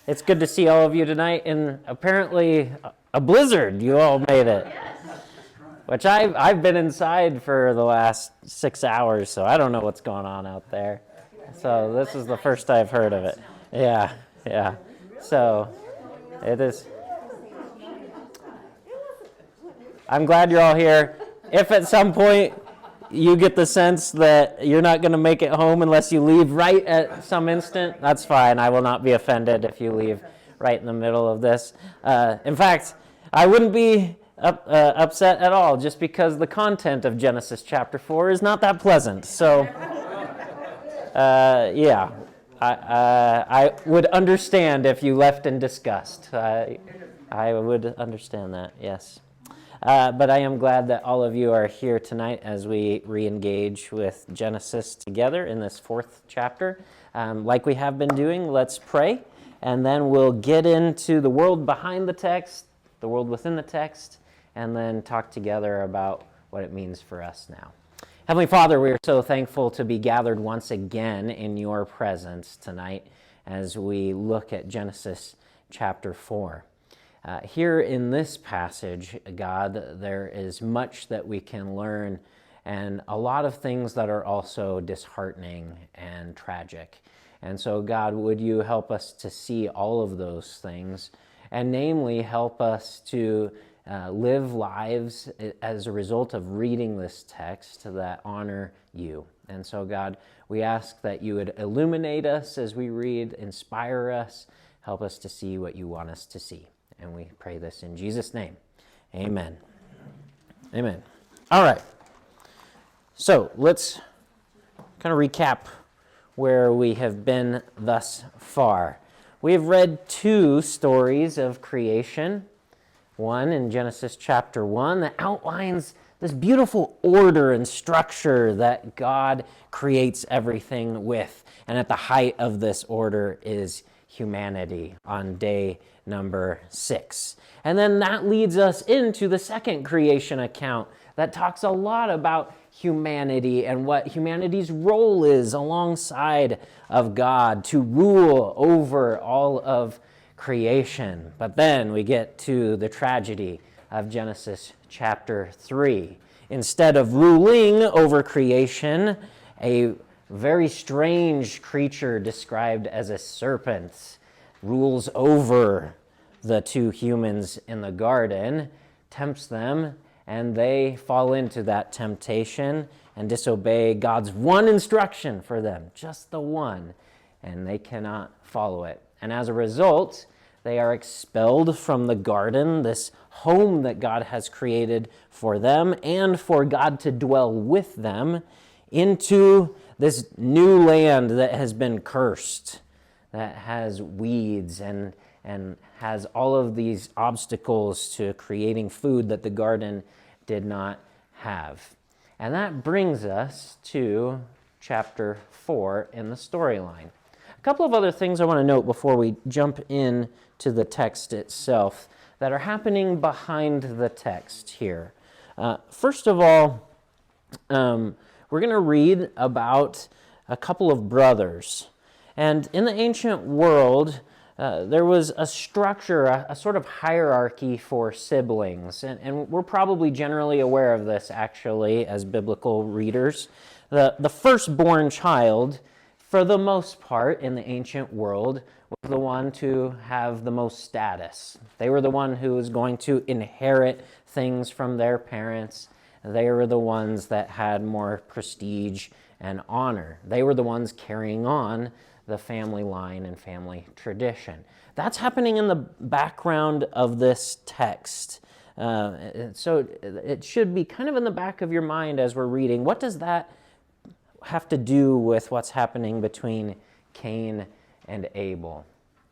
It's good to see all of you tonight in apparently a blizzard. You all made it. Which I've been inside for the last 6 hours, so I don't know what's going on out there. So this is the first I've heard of it. Yeah. So it is. I'm glad you're all here. If at some point you get the sense that you're not going to make it home unless you leave right at some instant, that's fine. I will not be offended if you leave right in the middle of this. In fact, I wouldn't be upset at all, just because the content of Genesis chapter 4 is not that pleasant. So, I would understand if you left in disgust. I would understand that, yes. But I am glad that all of you are here tonight as we re-engage with Genesis together in this 4th chapter. Like we have been doing, let's pray, and then we'll get into the world behind the text, the world within the text, and then talk together about what it means for us now. Heavenly Father, we are so thankful to be gathered once again in your presence tonight as we look at Genesis chapter 4. Here in this passage, God, there is much that we can learn and a lot of things that are also disheartening and tragic. And so, God, would you help us to see all of those things, and namely help us to live lives as a result of reading this text that honor you. And so, God, we ask that you would illuminate us as we read, inspire us, help us to see what you want us to see. And we pray this in Jesus' name. Amen. Amen. All right. So let's kind of recap where we have been thus far. We have read 2 stories of creation. One in Genesis chapter 1 that outlines this beautiful order and structure that God creates everything with. And at the height of this order is humanity on day number 6. And then that leads us into the second creation account that talks a lot about humanity and what humanity's role is alongside of God to rule over all of creation. But then we get to the tragedy of Genesis chapter 3. Instead of ruling over creation, a very strange creature described as a serpent rules over the 2 humans in the garden, tempts them, and they fall into that temptation and disobey God's one instruction for them, just the one, and they cannot follow it. And as a result, they are expelled from the garden, this home that God has created for them and for God to dwell with them, into this new land that has been cursed, that has weeds and has all of these obstacles to creating food that the garden did not have. And that brings us to chapter 4 in the storyline. A couple of other things I want to note before we jump in to the text itself that are happening behind the text here. First of all, we're going to read about a couple of brothers. And in the ancient world, there was a structure, a sort of hierarchy for siblings. And we're probably generally aware of this, actually, as biblical readers. The firstborn child, for the most part, in the ancient world, was the one to have the most status. They were the one who was going to inherit things from their parents. They were the ones that had more prestige and honor. They were the ones carrying on the family line and family tradition. That's happening in the background of this text. So it should be kind of in the back of your mind as we're reading. What does that have to do with what's happening between Cain and Abel?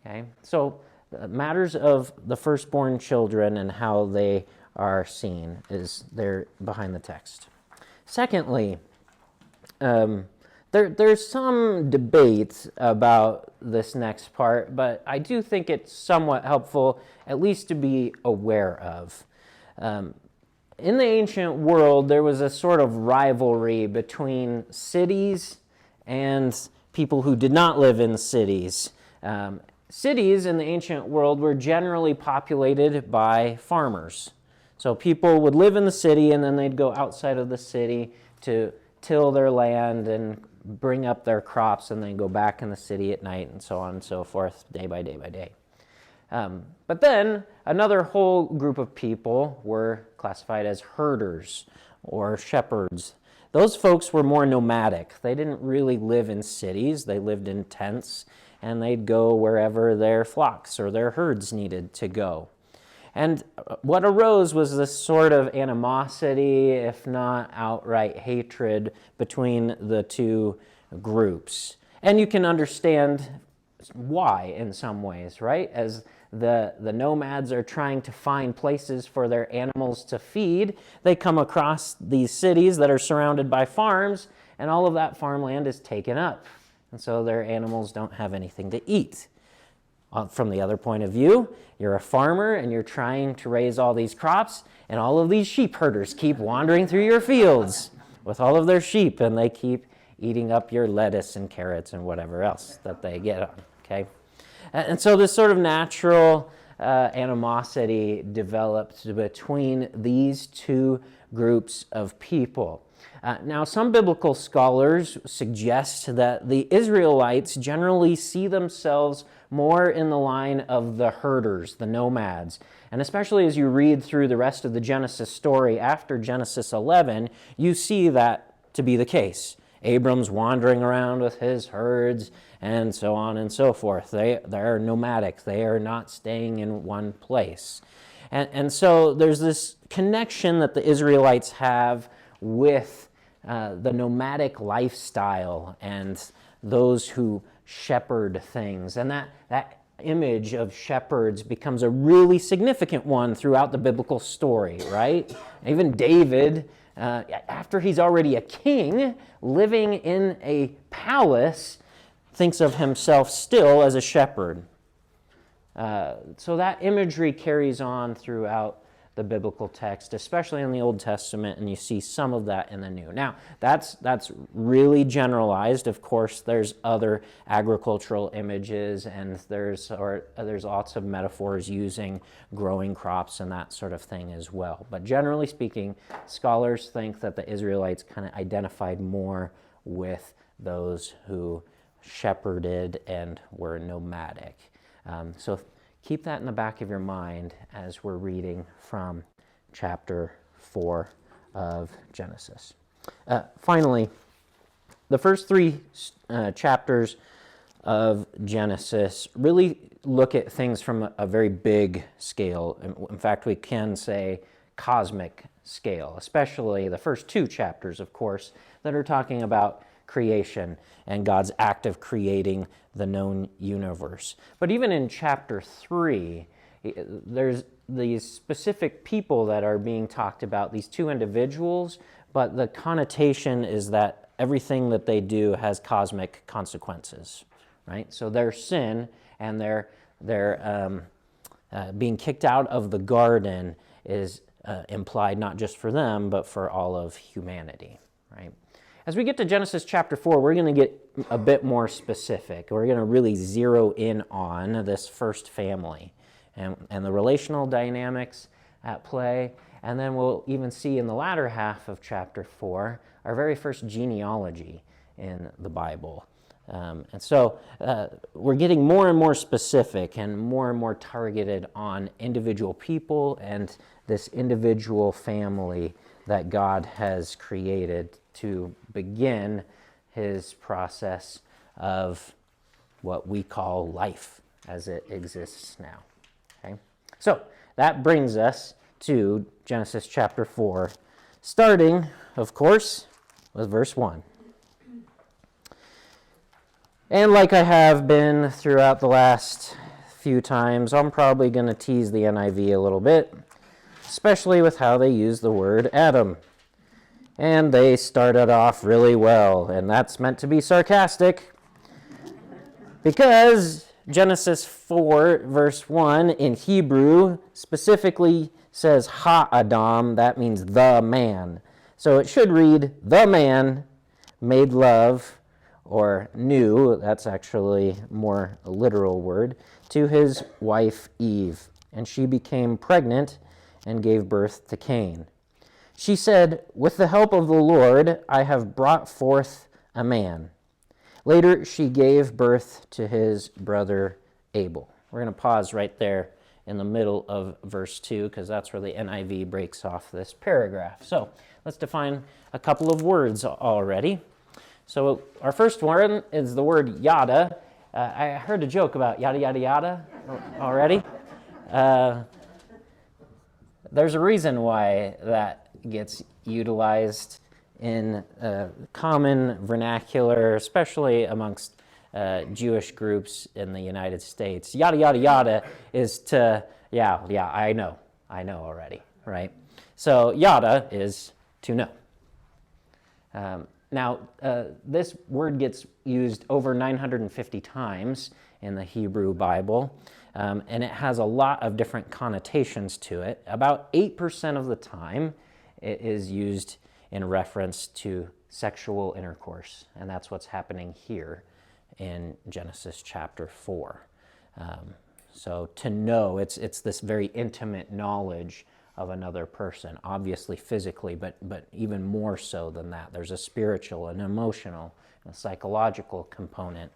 Okay, so matters of the firstborn children and how they are seen is there behind the text. Secondly, there's some debate about this next part, but I do think it's somewhat helpful at least to be aware of. In the ancient world, there was a sort of rivalry between cities and people who did not live in cities. cities in the ancient world were generally populated by farmers. So people would live in the city and then they'd go outside of the city to till their land and bring up their crops and then go back in the city at night and so on and so forth, day by day by day. But then another whole group of people were classified as herders or shepherds. Those folks were more nomadic. They didn't really live in cities. They lived in tents, and they'd go wherever their flocks or their herds needed to go. And what arose was this sort of animosity, if not outright hatred, between the two groups. And you can understand why in some ways, right? As the nomads are trying to find places for their animals to feed, they come across these cities that are surrounded by farms, and all of that farmland is taken up. And so their animals don't have anything to eat. From the other point of view, you're a farmer and you're trying to raise all these crops, and all of these sheep herders keep wandering through your fields with all of their sheep, and they keep eating up your lettuce and carrots and whatever else that they get on, okay? And so this sort of natural animosity developed between these two groups of people. Now, some biblical scholars suggest that the Israelites generally see themselves more in the line of the herders, the nomads. And especially as you read through the rest of the Genesis story after Genesis 11, you see that to be the case. Abram's wandering around with his herds and so on and so forth. They're nomadic. They are not staying in one place. And so there's this connection that the Israelites have with the nomadic lifestyle and those who shepherd things. And that image of shepherds becomes a really significant one throughout the biblical story, right? Even David, after he's already a king, living in a palace, thinks of himself still as a shepherd. So that imagery carries on throughout the biblical text, especially in the Old Testament, and you see some of that in the New. Now, that's really generalized. Of course, there's other agricultural images, and there's lots of metaphors using growing crops and that sort of thing as well. But generally speaking, scholars think that the Israelites kind of identified more with those who shepherded and were nomadic. So keep that in the back of your mind as we're reading from chapter 4 of Genesis. Finally, the first three chapters of Genesis really look at things from a very big scale. In fact, we can say cosmic scale, especially the first two chapters, of course, that are talking about creation and God's act of creating the known universe. But even in chapter 3, there's these specific people that are being talked about, these two individuals, but the connotation is that everything that they do has cosmic consequences, right? So their sin and their being kicked out of the garden is implied not just for them, but for all of humanity, right? As we get to Genesis chapter 4, we're going to get a bit more specific. We're going to really zero in on this first family and the relational dynamics at play. And then we'll even see in the latter half of chapter 4 our very first genealogy in the Bible. And so we're getting more and more specific and more targeted on individual people and this individual family that God has created to begin his process of what we call life as it exists now. Okay? So that brings us to Genesis chapter 4, starting, of course, with verse 1. And like I have been throughout the last few times, I'm probably going to tease the NIV a little bit, especially with how they use the word Adam. And they started off really well, and that's meant to be sarcastic, because Genesis 4, verse 1 in Hebrew specifically says Ha-Adam, that means the man. So it should read, the man made love or knew, that's actually a more literal word, to his wife Eve, and she became pregnant and gave birth to Cain. She said, "With the help of the Lord, I have brought forth a man." Later, she gave birth to his brother Abel. We're going to pause right there in the middle of verse 2 because that's where the NIV breaks off this paragraph. So let's define a couple of words already. So our first one is the word yada. I heard a joke about yada, yada, yada already. There's a reason why that gets utilized in common vernacular, especially amongst Jewish groups in the United States. Yada, yada, yada is to, yeah, I know already, right? So yada is to know. Now, this word gets used over 950 times in the Hebrew Bible, and it has a lot of different connotations to it. About 8% of the time, it is used in reference to sexual intercourse, and that's what's happening here in Genesis chapter 4. So to know, it's this very intimate knowledge of another person, obviously physically, but even more so than that. There's a spiritual, an emotional, a psychological component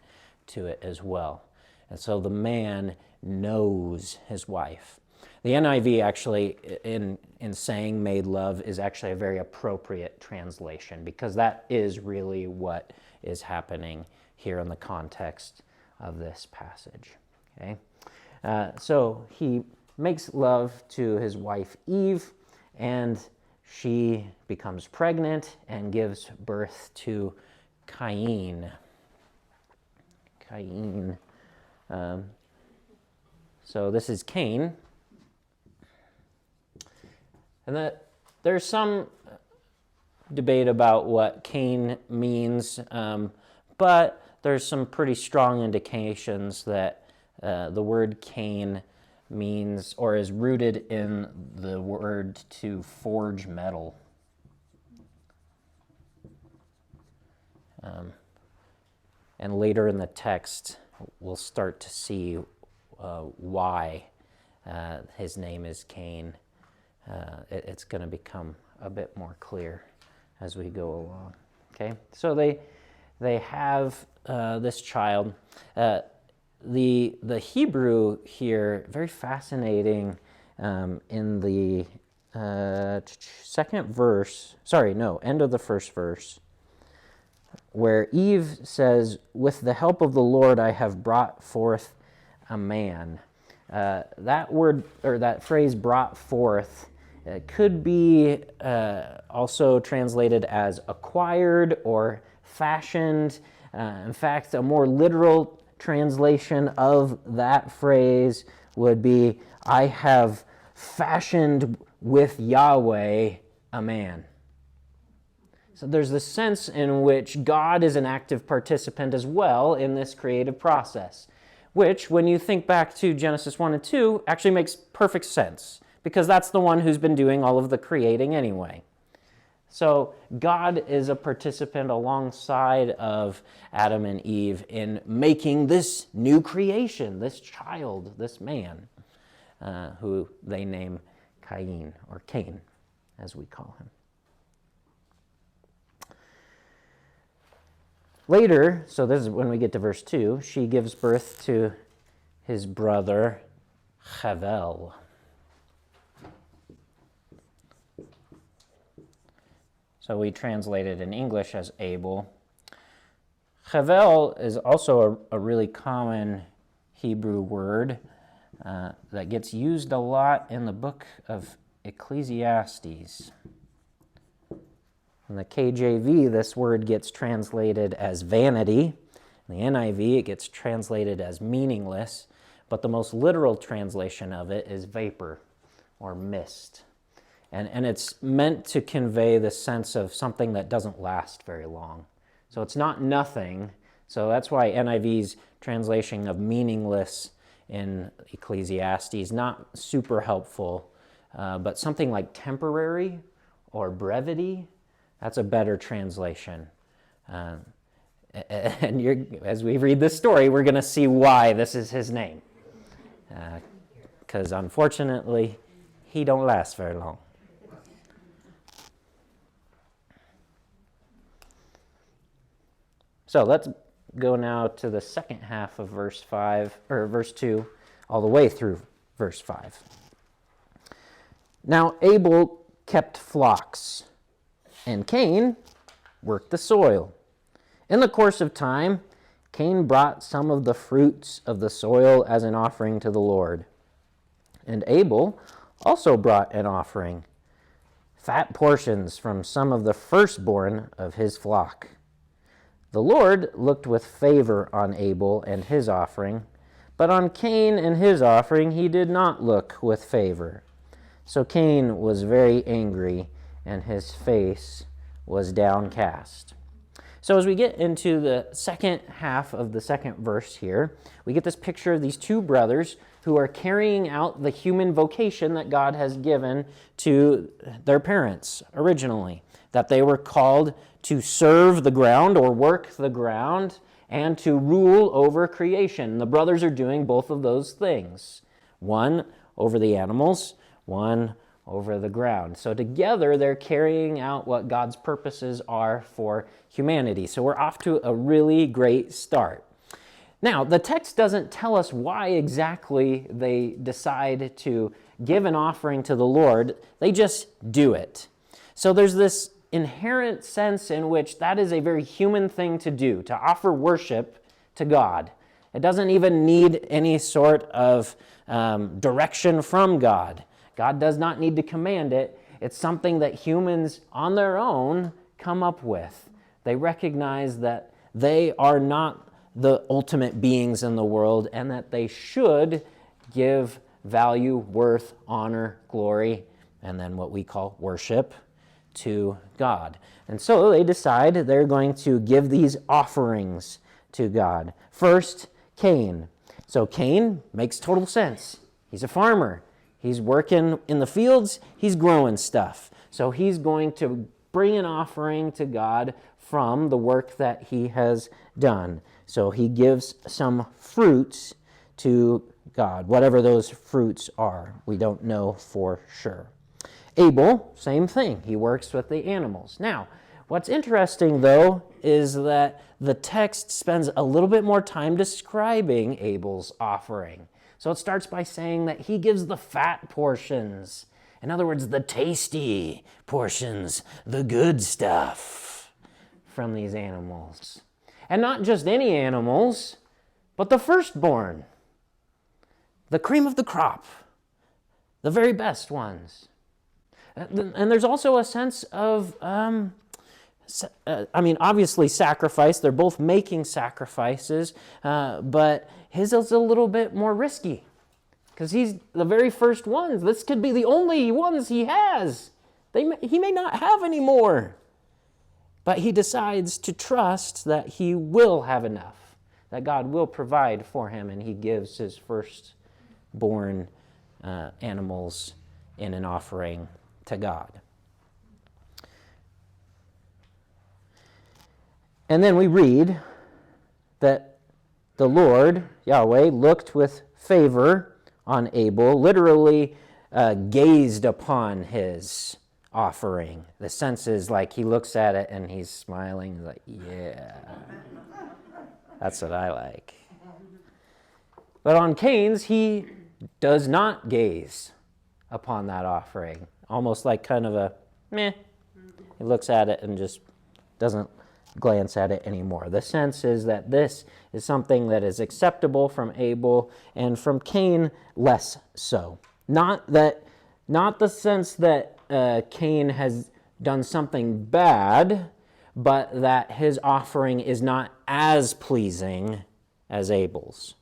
to it as well. And so the man knows his wife. The NIV actually, in saying made love, is actually a very appropriate translation because that is really what is happening here in the context of this passage. Okay, so he makes love to his wife Eve, and she becomes pregnant and gives birth to Cain. So this is Cain. And there's some debate about what Cain means, but there's some pretty strong indications that the word Cain means or is rooted in the word to forge metal. And later in the text, we'll start to see why his name is Cain. It's going to become a bit more clear as we go along. Okay, so they have this child. The Hebrew here, very fascinating in the end of the first verse, where Eve says, "With the help of the Lord I have brought forth a man." That word, or that phrase, "brought forth," could be also translated as acquired or fashioned. In fact, a more literal translation of that phrase would be, "I have fashioned with Yahweh a man." So there's this sense in which God is an active participant as well in this creative process, which, when you think back to Genesis 1 and 2, actually makes perfect sense, because that's the one who's been doing all of the creating anyway. So God is a participant alongside of Adam and Eve in making this new creation, this child, this man, who they name Cain, or Cain, as we call him. Later, so this is when we get to verse 2, she gives birth to his brother Hevel. So we translate it in English as Abel. Hevel is also a really common Hebrew word that gets used a lot in the book of Ecclesiastes. In the KJV, this word gets translated as vanity. In the NIV, it gets translated as meaningless, but the most literal translation of it is vapor or mist. And it's meant to convey the sense of something that doesn't last very long. So it's not nothing. So that's why NIV's translation of meaningless in Ecclesiastes, not super helpful, but something like temporary or brevity, that's a better translation. And as we read this story, we're going to see why this is his name. Because unfortunately, he don't last very long. So let's go now to the second half of verse 2, all the way through verse 5. Now Abel kept flocks, and Cain worked the soil. In the course of time, Cain brought some of the fruits of the soil as an offering to the Lord. And Abel also brought an offering, fat portions from some of the firstborn of his flock. The Lord looked with favor on Abel and his offering, but on Cain and his offering he did not look with favor. So Cain was very angry, and his face was downcast. So as we get into the second half of the second verse here, we get this picture of these two brothers who are carrying out the human vocation that God has given to their parents originally, that they were called to serve the ground or work the ground and to rule over creation. The brothers are doing both of those things, one over the animals, one over the ground. So together they're carrying out what God's purposes are for humanity. So we're off to a really great start. Now, the text doesn't tell us why exactly they decide to give an offering to the Lord. They just do it. So there's this inherent sense in which that is a very human thing to do, to offer worship to God. It doesn't even need any sort of direction from God. God does not need to command it. It's something that humans on their own come up with. They recognize that they are not the ultimate beings in the world and that they should give value, worth, honor, glory, and then what we call worship to God. And so they decide they're going to give these offerings to God. First, Cain. So Cain makes total sense. He's a farmer. He's working in the fields. He's growing stuff. So he's going to bring an offering to God from the work that he has done. So he gives some fruits to God, whatever those fruits are. We don't know for sure. Abel, same thing. He works with the animals. Now, what's interesting, though, is that the text spends a little bit more time describing Abel's offering. So it starts by saying that he gives the fat portions. In other words, the tasty portions, the good stuff from these animals. And not just any animals, but the firstborn, the cream of the crop, the very best ones. And there's also a sense of, obviously sacrifice. They're both making sacrifices, but his is a little bit more risky because he's the very first ones. This could be the only ones he has. He may not have any more. But he decides to trust that he will have enough, that God will provide for him, and he gives his firstborn animals in an offering to God. And then we read that the Lord, Yahweh, looked with favor on Abel, literally gazed upon his offering. The sense is like he looks at it and he's smiling. He's like, yeah, that's what I like. But on Cain's, he does not gaze upon that offering. Almost like kind of a meh. He looks at it and just doesn't glance at it anymore. The sense is that this is something that is acceptable from Abel, and from Cain, less so. Not the sense that Cain has done something bad, but that his offering is not as pleasing as Abel's.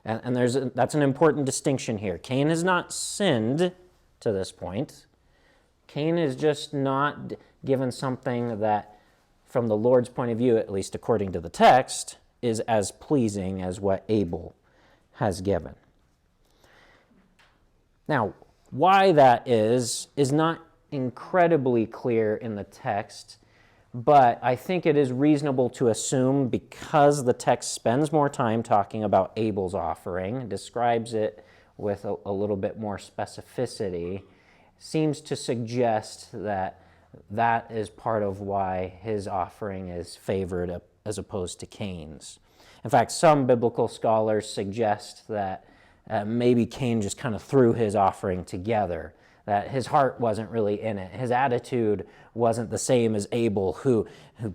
And that's an important distinction here. Cain has not sinned to this point. Cain is just not given something that, from the Lord's point of view, at least according to the text, is as pleasing as what Abel has given. Now, why that is not incredibly clear in the text. But I think it is reasonable to assume, because the text spends more time talking about Abel's offering, describes it with a little bit more specificity, seems to suggest that that is part of why his offering is favored as opposed to Cain's. In fact, some biblical scholars suggest that maybe Cain just kind of threw his offering together, that his heart wasn't really in it. His attitude wasn't the same as Abel, who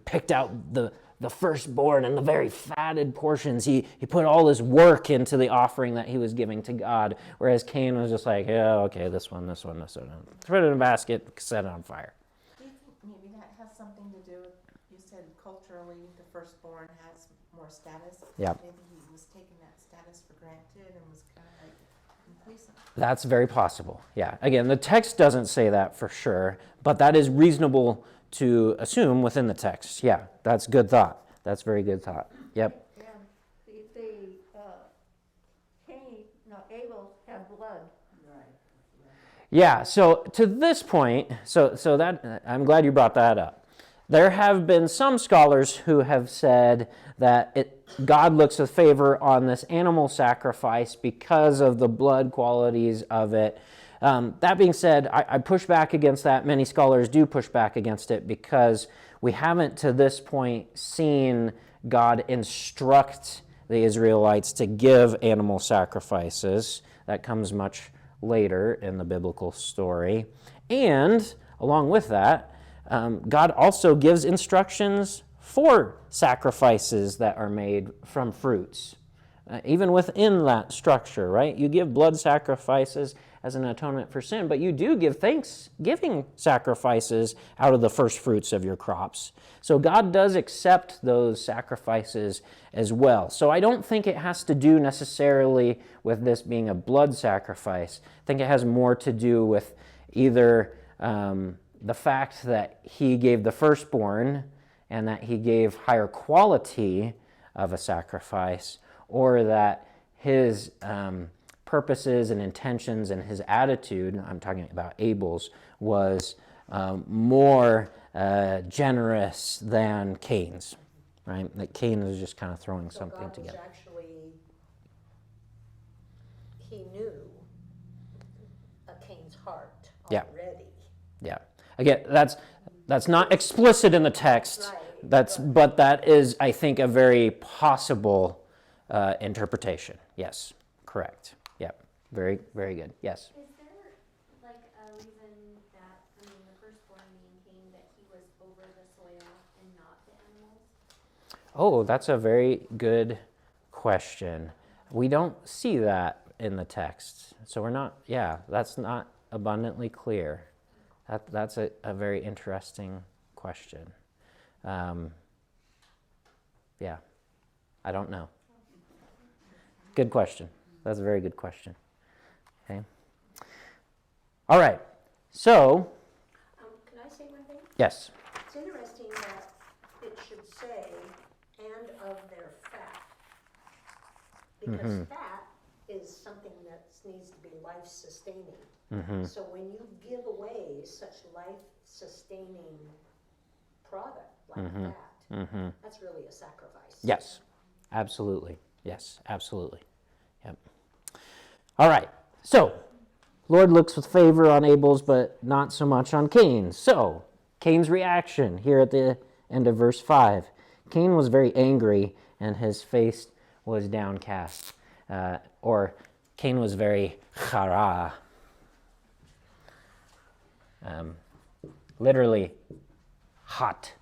picked out the firstborn and the very fatted portions. He put all his work into the offering that he was giving to God, whereas Cain was just like, yeah, okay, this one. Throw it in a basket, set it on fire. Do you think maybe that has something to do with, you said culturally the firstborn has more status? Yeah. Maybe he was taking that status for granted and was kind of like complacent. That's very possible, yeah. Again, the text doesn't say that for sure, but that is reasonable to assume within the text. Yeah, that's good thought. That's very good thought. Yep. And Abel had blood. Yeah, so to this point, so that I'm glad you brought that up. There have been some scholars who have said that God looks with favor on this animal sacrifice because of the blood qualities of it. That being said, I push back against that. Many scholars do push back against it because we haven't to this point seen God instruct the Israelites to give animal sacrifices. That comes much later in the biblical story. And along with that, God also gives instructions for sacrifices that are made from fruits. Even within that structure, right? You give blood sacrifices as an atonement for sin, but you do give thanksgiving sacrifices out of the first fruits of your crops. So God does accept those sacrifices as well. So I don't think it has to do necessarily with this being a blood sacrifice. I think it has more to do with either the fact that he gave the firstborn and that he gave higher quality of a sacrifice, or that his purposes and intentions and his attitude, I'm talking about Abel's, was more generous than Cain's, right? That Cain was just kind of throwing something God together. was actually, he knew Cain's heart Yeah. already. Yeah. Again, that's not explicit in the text. Right. But that is, I think, a very possible interpretation. Yes, correct. Yep, very, very good. Yes. Is there like a reason that, the firstborn being Cain, that he was over the soil and not the animals? Oh, that's a very good question. We don't see that in the text. So that's not abundantly clear. That's a very interesting question. Yeah, I don't know. Good question. That's a very good question. Okay. All right. So, Can I say one thing? yes. It's interesting that it should say, and of their fat. Because fat is something that needs to be life-sustaining. So when you give away such life-sustaining product like that, that's really a sacrifice. Yes, absolutely. Yes, absolutely. Yep. All right. So, Lord looks with favor on Abel's, but not so much on Cain's. So, Cain's reaction here at the end of verse 5. Cain was very angry, and his face was downcast. Or Cain was very chara. Literally hot,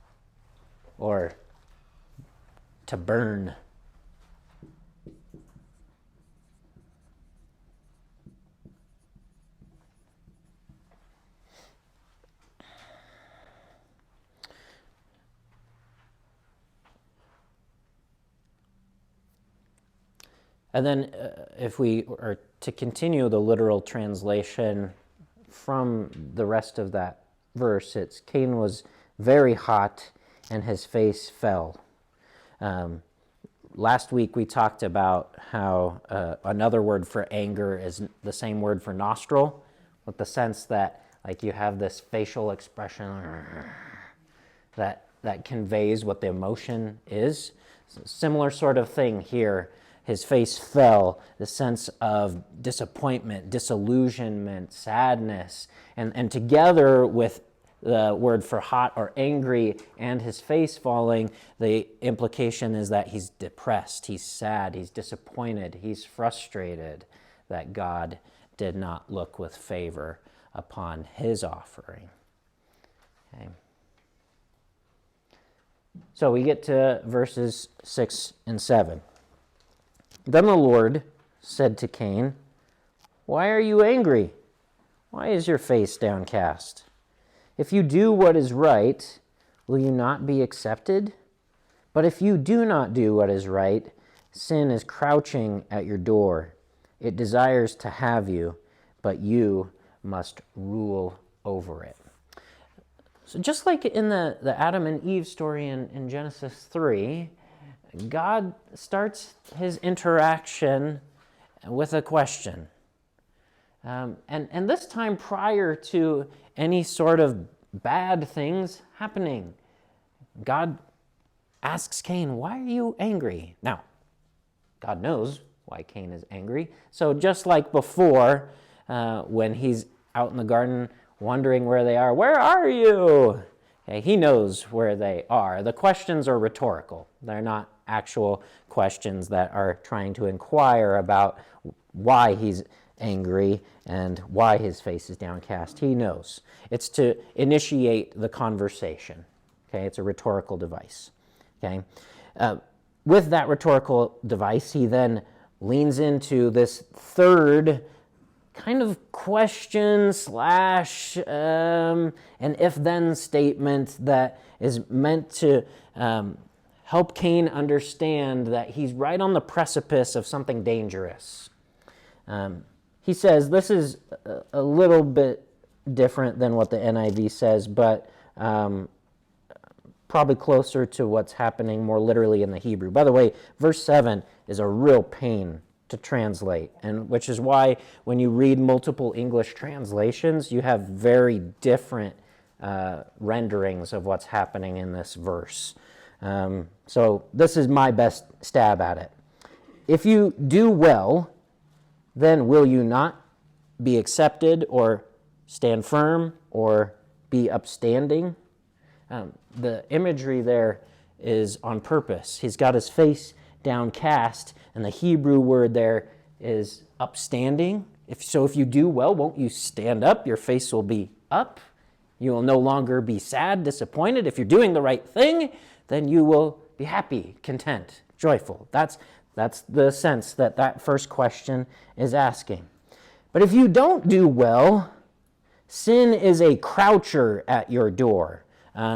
or to burn. And then if we are to continue the literal translation from the rest of that verse, it's Cain was very hot and his face fell. Last week we talked about how another word for anger is the same word for nostril, with the sense that like you have this facial expression that that conveys what the emotion is. Similar sort of thing here. His face fell, the sense of disappointment, disillusionment, sadness, and together with the word for hot or angry and his face falling, the implication is that he's depressed, he's sad, he's disappointed, he's frustrated that God did not look with favor upon his offering. Okay. So we get to verses 6 and 7. Then the Lord said to Cain, "Why are you angry? Why is your face downcast? If you do what is right, will you not be accepted? But if you do not do what is right, sin is crouching at your door. It desires to have you, but you must rule over it." So just like in the Adam and Eve story in Genesis 3, God starts his interaction with a question. And this time prior to any sort of bad things happening, God asks Cain, "Why are you angry?" Now, God knows why Cain is angry. So just like before, when he's out in the garden wondering where they are, "Where are you?" Okay, he knows where they are. The questions are rhetorical. They're not actual questions that are trying to inquire about why he's angry and why his face is downcast. He knows. It's to initiate the conversation. Okay, it's a rhetorical device. Okay, with that rhetorical device, he then leans into this third kind of question slash an if-then statement that is meant to help Cain understand that he's right on the precipice of something dangerous. He says, this is a little bit different than what the NIV says, but probably closer to what's happening more literally in the Hebrew. By the way, verse 7 is a real pain to translate, and which is why when you read multiple English translations, you have very different renderings of what's happening in this verse. So this is my best stab at it. If you do well, then will you not be accepted or stand firm or be upstanding? The imagery there is on purpose. He's got his face downcast, and the Hebrew word there is upstanding. If you do well, won't you stand up? Your face will be up. You will no longer be sad, disappointed. If you're doing the right thing, then you will be happy, content, joyful. That's the sense that first question is asking. But if you don't do well, sin is a croucher at your door.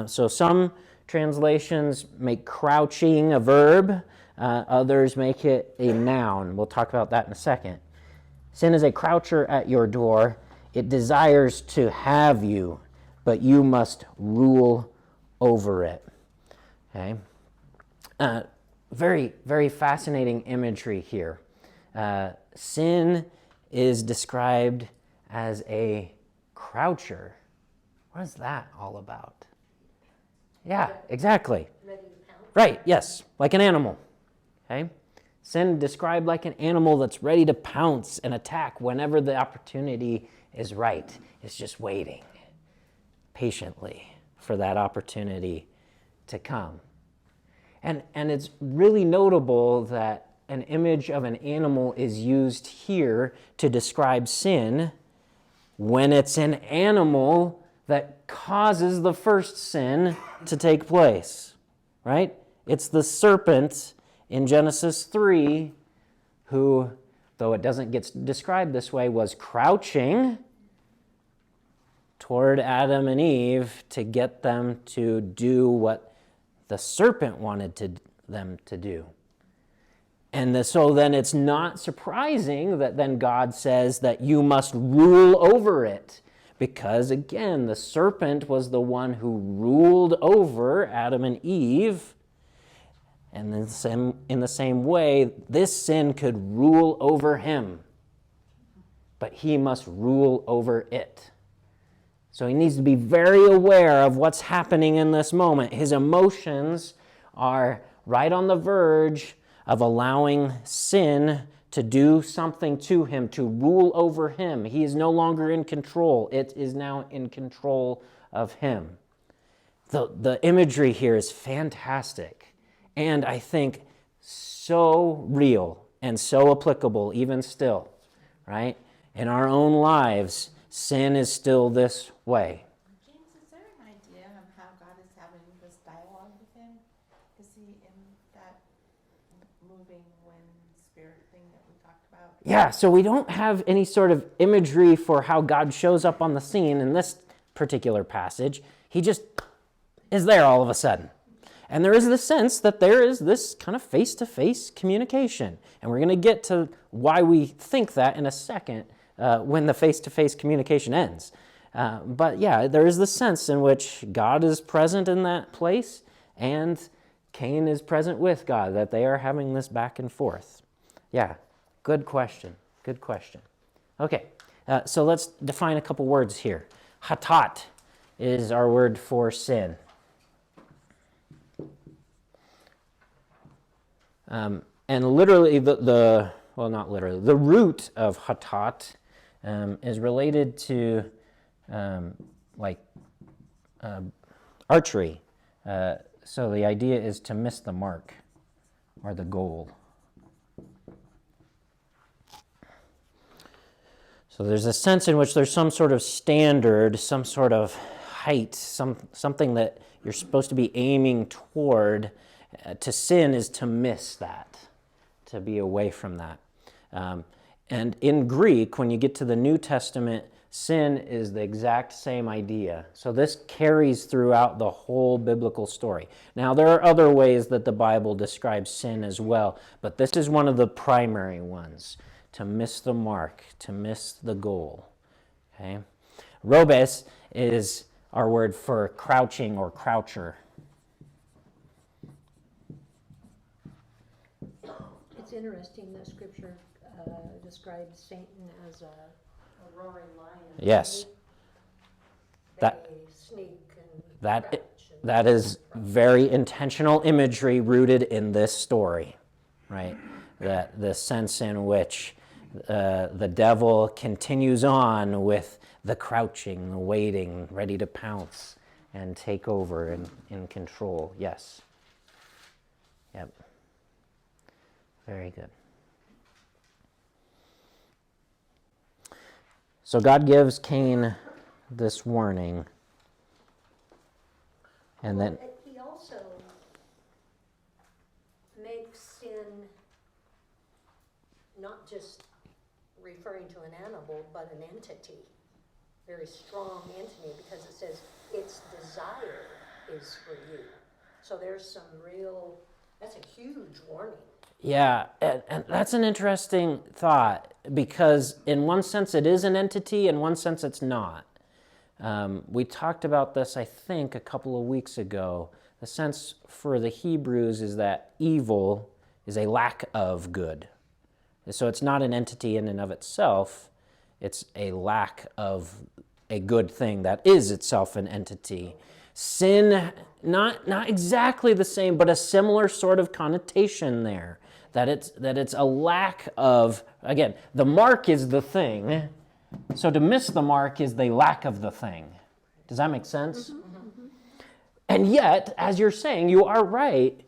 So some translations make crouching a verb. Others make it a noun. We'll talk about that in a second. Sin is a croucher at your door. It desires to have you, but you must rule over it. Okay? Very, very fascinating imagery here. Sin is described as a croucher. What is that all about? Yeah, exactly. Ready to pounce? Right, yes, like an animal. Okay? Sin described like an animal that's ready to pounce and attack whenever the opportunity is right. It's just waiting patiently for that opportunity to come. And it's really notable that an image of an animal is used here to describe sin when it's an animal that causes the first sin to take place, right? It's the serpent in Genesis 3 who, though it doesn't get described this way, was crouching toward Adam and Eve to get them to do what the serpent wanted them to do. And so then it's not surprising that then God says that you must rule over it. Because again, the serpent was the one who ruled over Adam and Eve. And in the same way, this sin could rule over him. But he must rule over it. So he needs to be very aware of what's happening in this moment. His emotions are right on the verge of allowing sin to do something to him, to rule over him. He is no longer in control. It is now in control of him. The imagery here is fantastic, and I think so real and so applicable even still, right? In our own lives, sin is still this way. James, is there an idea of how God is having this dialogue with him? Is he in that moving wind spirit thing that we talked about? Yeah, so we don't have any sort of imagery for how God shows up on the scene in this particular passage. He just is there all of a sudden. And there is the sense that there is this kind of face-to-face communication. And we're going to get to why we think that in a second when the face-to-face communication ends. But yeah, there is the sense in which God is present in that place and Cain is present with God, that they are having this back and forth. Yeah, good question. Good question. Okay, so let's define a couple words here. Hatat is our word for sin. And literally, not literally, the root of hatat is related to archery. So the idea is to miss the mark or the goal. So there's a sense in which there's some sort of standard, some sort of height, something that you're supposed to be aiming toward. To sin is to miss that, to be away from that. And in Greek, when you get to the New Testament, sin is the exact same idea. So this carries throughout the whole biblical story. Now, there are other ways that the Bible describes sin as well, but this is one of the primary ones, to miss the mark, to miss the goal. Okay? Robes is our word for crouching or croucher. It's interesting that Scripture describes Satan as a roaring lion. Yes. That- They sneak and That, crouch and- that is very intentional imagery rooted in this story, right? That the sense in which the devil continues on with the crouching, the waiting, ready to pounce and take over and in control. Yes. Yep. Very good. So God gives Cain this warning. And then He also makes sin not just referring to an animal, but an entity, very strong entity, because it says its desire is for you. So there's some that's a huge warning. yeah, and that's an interesting thought, because in one sense it is an entity, in one sense it's not. We talked about this, I think, a couple of weeks ago. The sense for the Hebrews is that evil is a lack of good. So it's not an entity in and of itself, it's a lack of a good thing that is itself an entity. Sin, not exactly the same, but a similar sort of connotation there. That it's a lack of, again, the mark is the thing, so to miss the mark is the lack of the thing. Does that make sense? Mm-hmm. And yet, as you're saying, you are right,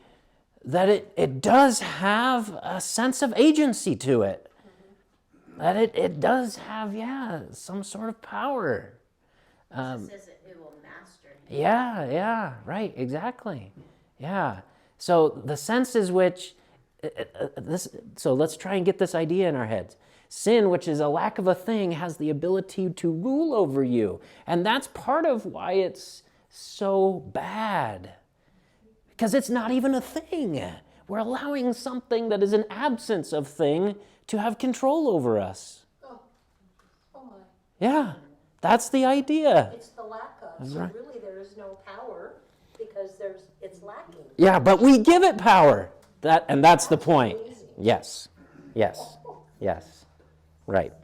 that it does have a sense of agency to it. That it does have, some sort of power. It says it will master you. Yeah, right, exactly. Yeah. So the sense is which, so let's try and get this idea in our heads. Sin, which is a lack of a thing, has the ability to rule over you. And that's part of why it's so bad. Because it's not even a thing. We're allowing something that is an absence of thing to have control over us. Oh my. Yeah, that's the idea. It's the lack of. That's So right. really there is no power because it's lacking. Yeah, but we give it power. That's the point. Yes. Right.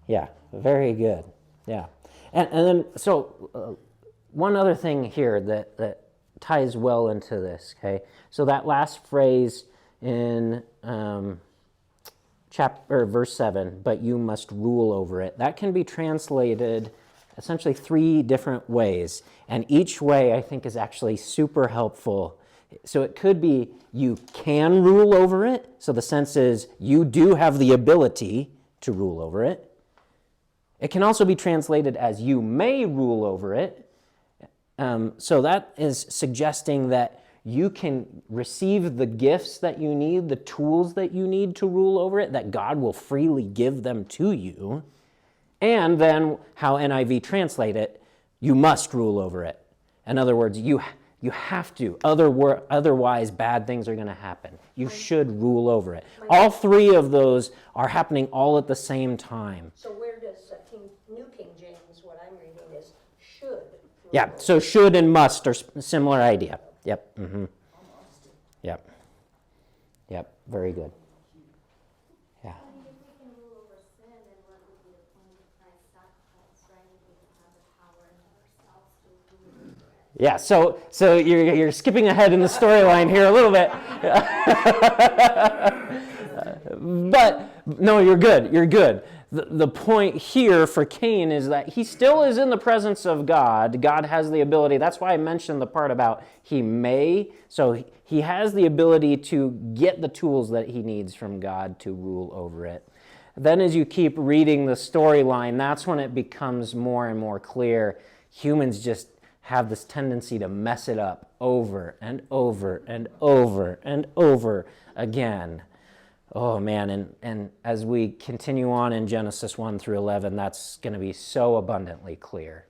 Yeah, very good. Yeah. And then, so one other thing here that ties well into this, okay? So that last phrase in verse 7, but you must rule over it, that can be translated essentially 3 different ways. And each way, I think, is actually super helpful. So it could be you can rule over it. So the sense is you do have the ability to rule over it. It can also be translated as you may rule over it. So that is suggesting that you can receive the gifts that you need, the tools that you need to rule over it, that God will freely give them to you. And then how NIV translate it, you must rule over it. In other words, you have to. Otherwise, bad things are going to happen. You should rule over it. All 3 of those are happening all at the same time. So where does New King James, what I'm reading is should. Yeah, so should and must are similar idea. Yep. Mm-hmm. Yep. Yep. Very good. Yeah. I mean, if we can rule over sin, then what would be the point of Christ's sacrifice, right? If we don't have the power in ourselves to rule over it. Yeah. So you're skipping ahead in the storyline here a little bit. But no, you're good. You're good. The point here for Cain is that he still is in the presence of God. God has the ability. That's why I mentioned the part about he may. So he has the ability to get the tools that he needs from God to rule over it. Then as you keep reading the storyline, that's when it becomes more and more clear. Humans just have this tendency to mess it up over and over and over and over again. Oh man, and as we continue on in Genesis 1 through 11, that's going to be so abundantly clear.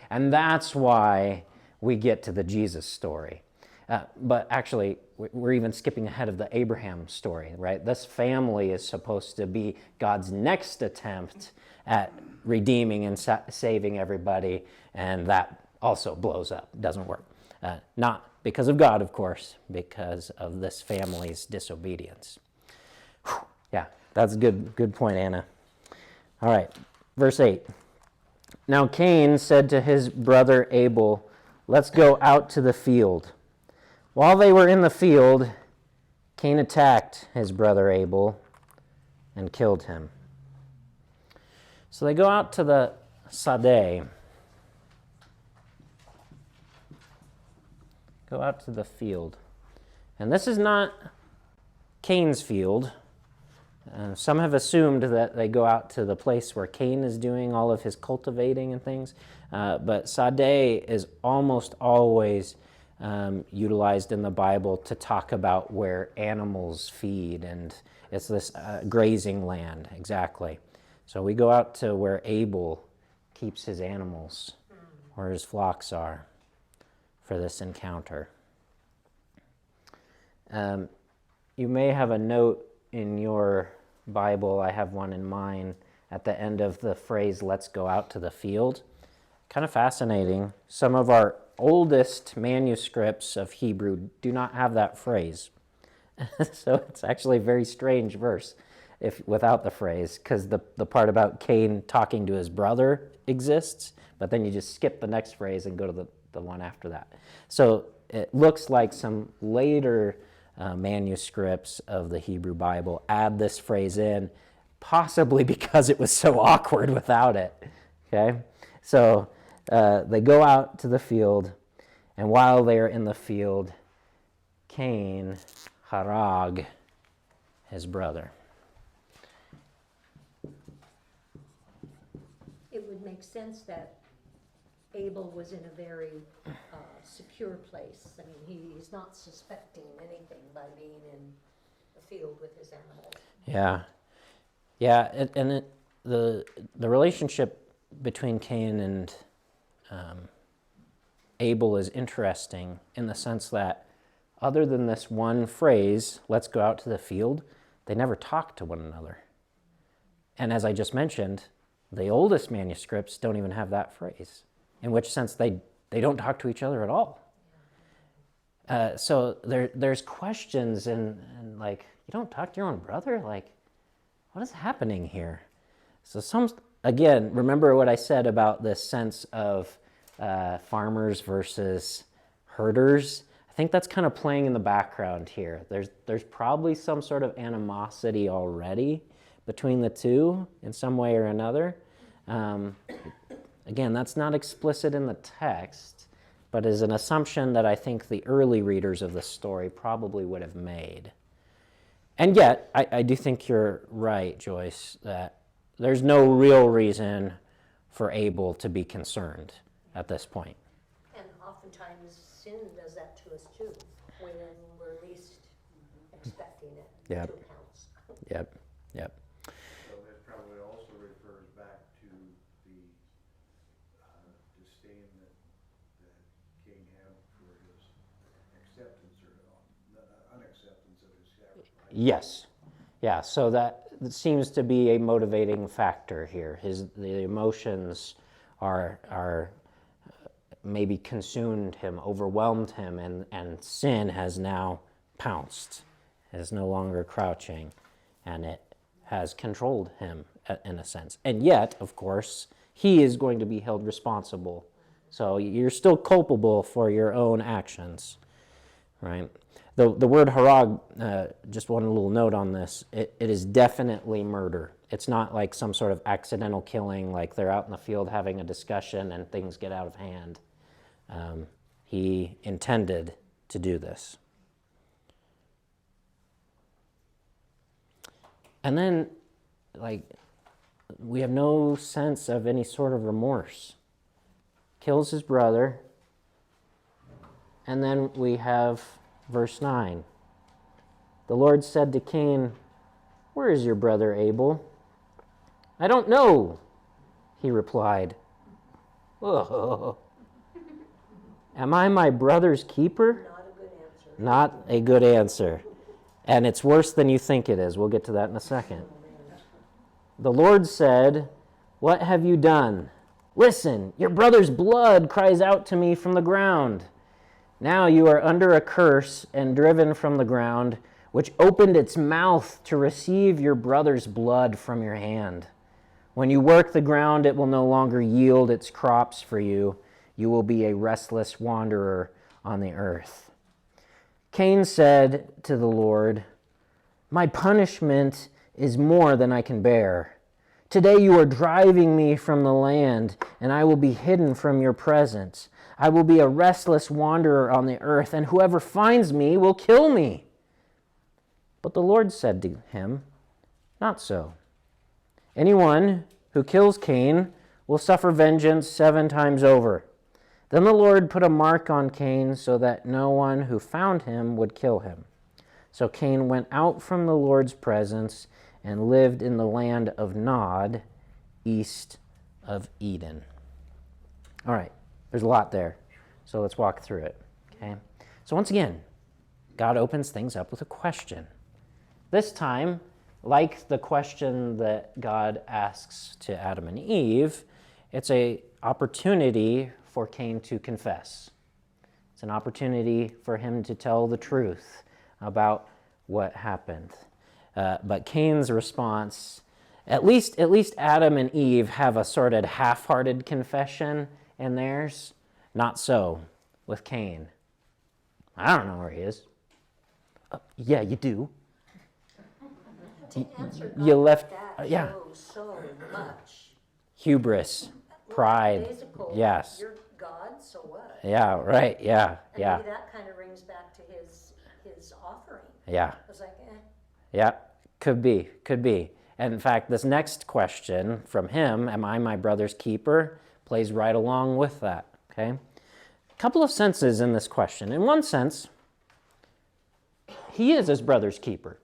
And that's why we get to the Jesus story. But actually, we're even skipping ahead of the Abraham story, right? This family is supposed to be God's next attempt at redeeming and saving everybody, and that also blows up, doesn't work. Not because of God, of course, because of this family's disobedience. Yeah, that's a good point, Anna. All right, verse 8. Now Cain said to his brother Abel, "Let's go out to the field." While they were in the field, Cain attacked his brother Abel and killed him. So they go out to the Sadeh. Go out to the field. And this is not Cain's field. Some have assumed that they go out to the place where Cain is doing all of his cultivating and things, but Sadeh is almost always utilized in the Bible to talk about where animals feed, and it's this grazing land, exactly. So we go out to where Abel keeps his animals, where his flocks are, for this encounter. You may have a note in your Bible, I have one in mine, at the end of the phrase, "Let's go out to the field." Kind of fascinating. Some of our oldest manuscripts of Hebrew do not have that phrase. So it's actually a very strange verse without the phrase, because the part about Cain talking to his brother exists, but then you just skip the next phrase and go to the one after that. So it looks like some later manuscripts of the Hebrew Bible add this phrase in, possibly because it was so awkward without it. Okay, so they go out to the field, and while they are in the field, Cain harag his brother. It would make sense that Abel was in a very secure place. I mean, he's not suspecting anything by being in the field with his animals. Yeah, and the relationship between Cain and Abel is interesting in the sense that other than this one phrase, "Let's go out to the field," they never talk to one another. And as I just mentioned, the oldest manuscripts don't even have that phrase, in which sense they don't talk to each other at all. So there's questions and like, you don't talk to your own brother? Like, what is happening here? So some again, remember what I said about this sense of farmers versus herders? I think that's kind of playing in the background here. There's probably some sort of animosity already between the two in some way or another. Again, that's not explicit in the text, but is an assumption that I think the early readers of the story probably would have made. And yet, I do think you're right, Joyce, that there's no real reason for Abel to be concerned at this point. And oftentimes sin does that to us too, when we're least expecting it. Yep. To pounce. Yep. So that probably also refers back to the disdain that Cain had for his acceptance or unacceptance of his sacrifice. Yes. Yeah, so that seems to be a motivating factor here. The emotions are maybe consumed him, overwhelmed him, and sin has now pounced, is no longer crouching, and it has controlled him in a sense. And yet, of course, he is going to be held responsible. So you're still culpable for your own actions, right? The word harag, just one little note on this, it is definitely murder. It's not like some sort of accidental killing, like they're out in the field having a discussion and things get out of hand. He intended to do this. And then, we have no sense of any sort of remorse. Kills his brother. And then we have verse 9. The Lord said to Cain, "Where is your brother Abel?" "I don't know," he replied. "Oh, am I my brother's keeper?" Not a good answer. Not a good answer. And it's worse than you think it is. We'll get to that in a second. The Lord said, "What have you done? Listen, your brother's blood cries out to me from the ground. Now you are under a curse and driven from the ground, which opened its mouth to receive your brother's blood from your hand. When you work the ground, it will no longer yield its crops for you. You will be a restless wanderer on the earth." Cain said to the Lord, "My punishment is more than I can bear. Today you are driving me from the land, and I will be hidden from your presence. I will be a restless wanderer on the earth, and whoever finds me will kill me." But the Lord said to him, "Not so. Anyone who kills Cain will suffer vengeance 7 times over." Then the Lord put a mark on Cain so that no one who found him would kill him. So Cain went out from the Lord's presence and lived in the land of Nod, east of Eden. All right, there's a lot there, so let's walk through it. Okay. So once again, God opens things up with a question. This time, like the question that God asks to Adam and Eve, it's an opportunity for Cain to confess. It's an opportunity for him to tell the truth about what happened. But Cain's response, at least Adam and Eve have a sort of half-hearted confession in theirs. Not so with Cain. "I don't know where he is." "Yeah, you do. To answer God You left- like that yeah. shows so much. Hubris, pride." Lackadaisical. Yes. You're God, so what? Yeah, right, yeah. And maybe that kind of rings back to his offering. Yeah. It was like, Yeah, could be. And in fact, this next question from him, "Am I my brother's keeper?" plays right along with that, okay? A couple of senses in this question. In one sense, he is his brother's keeper.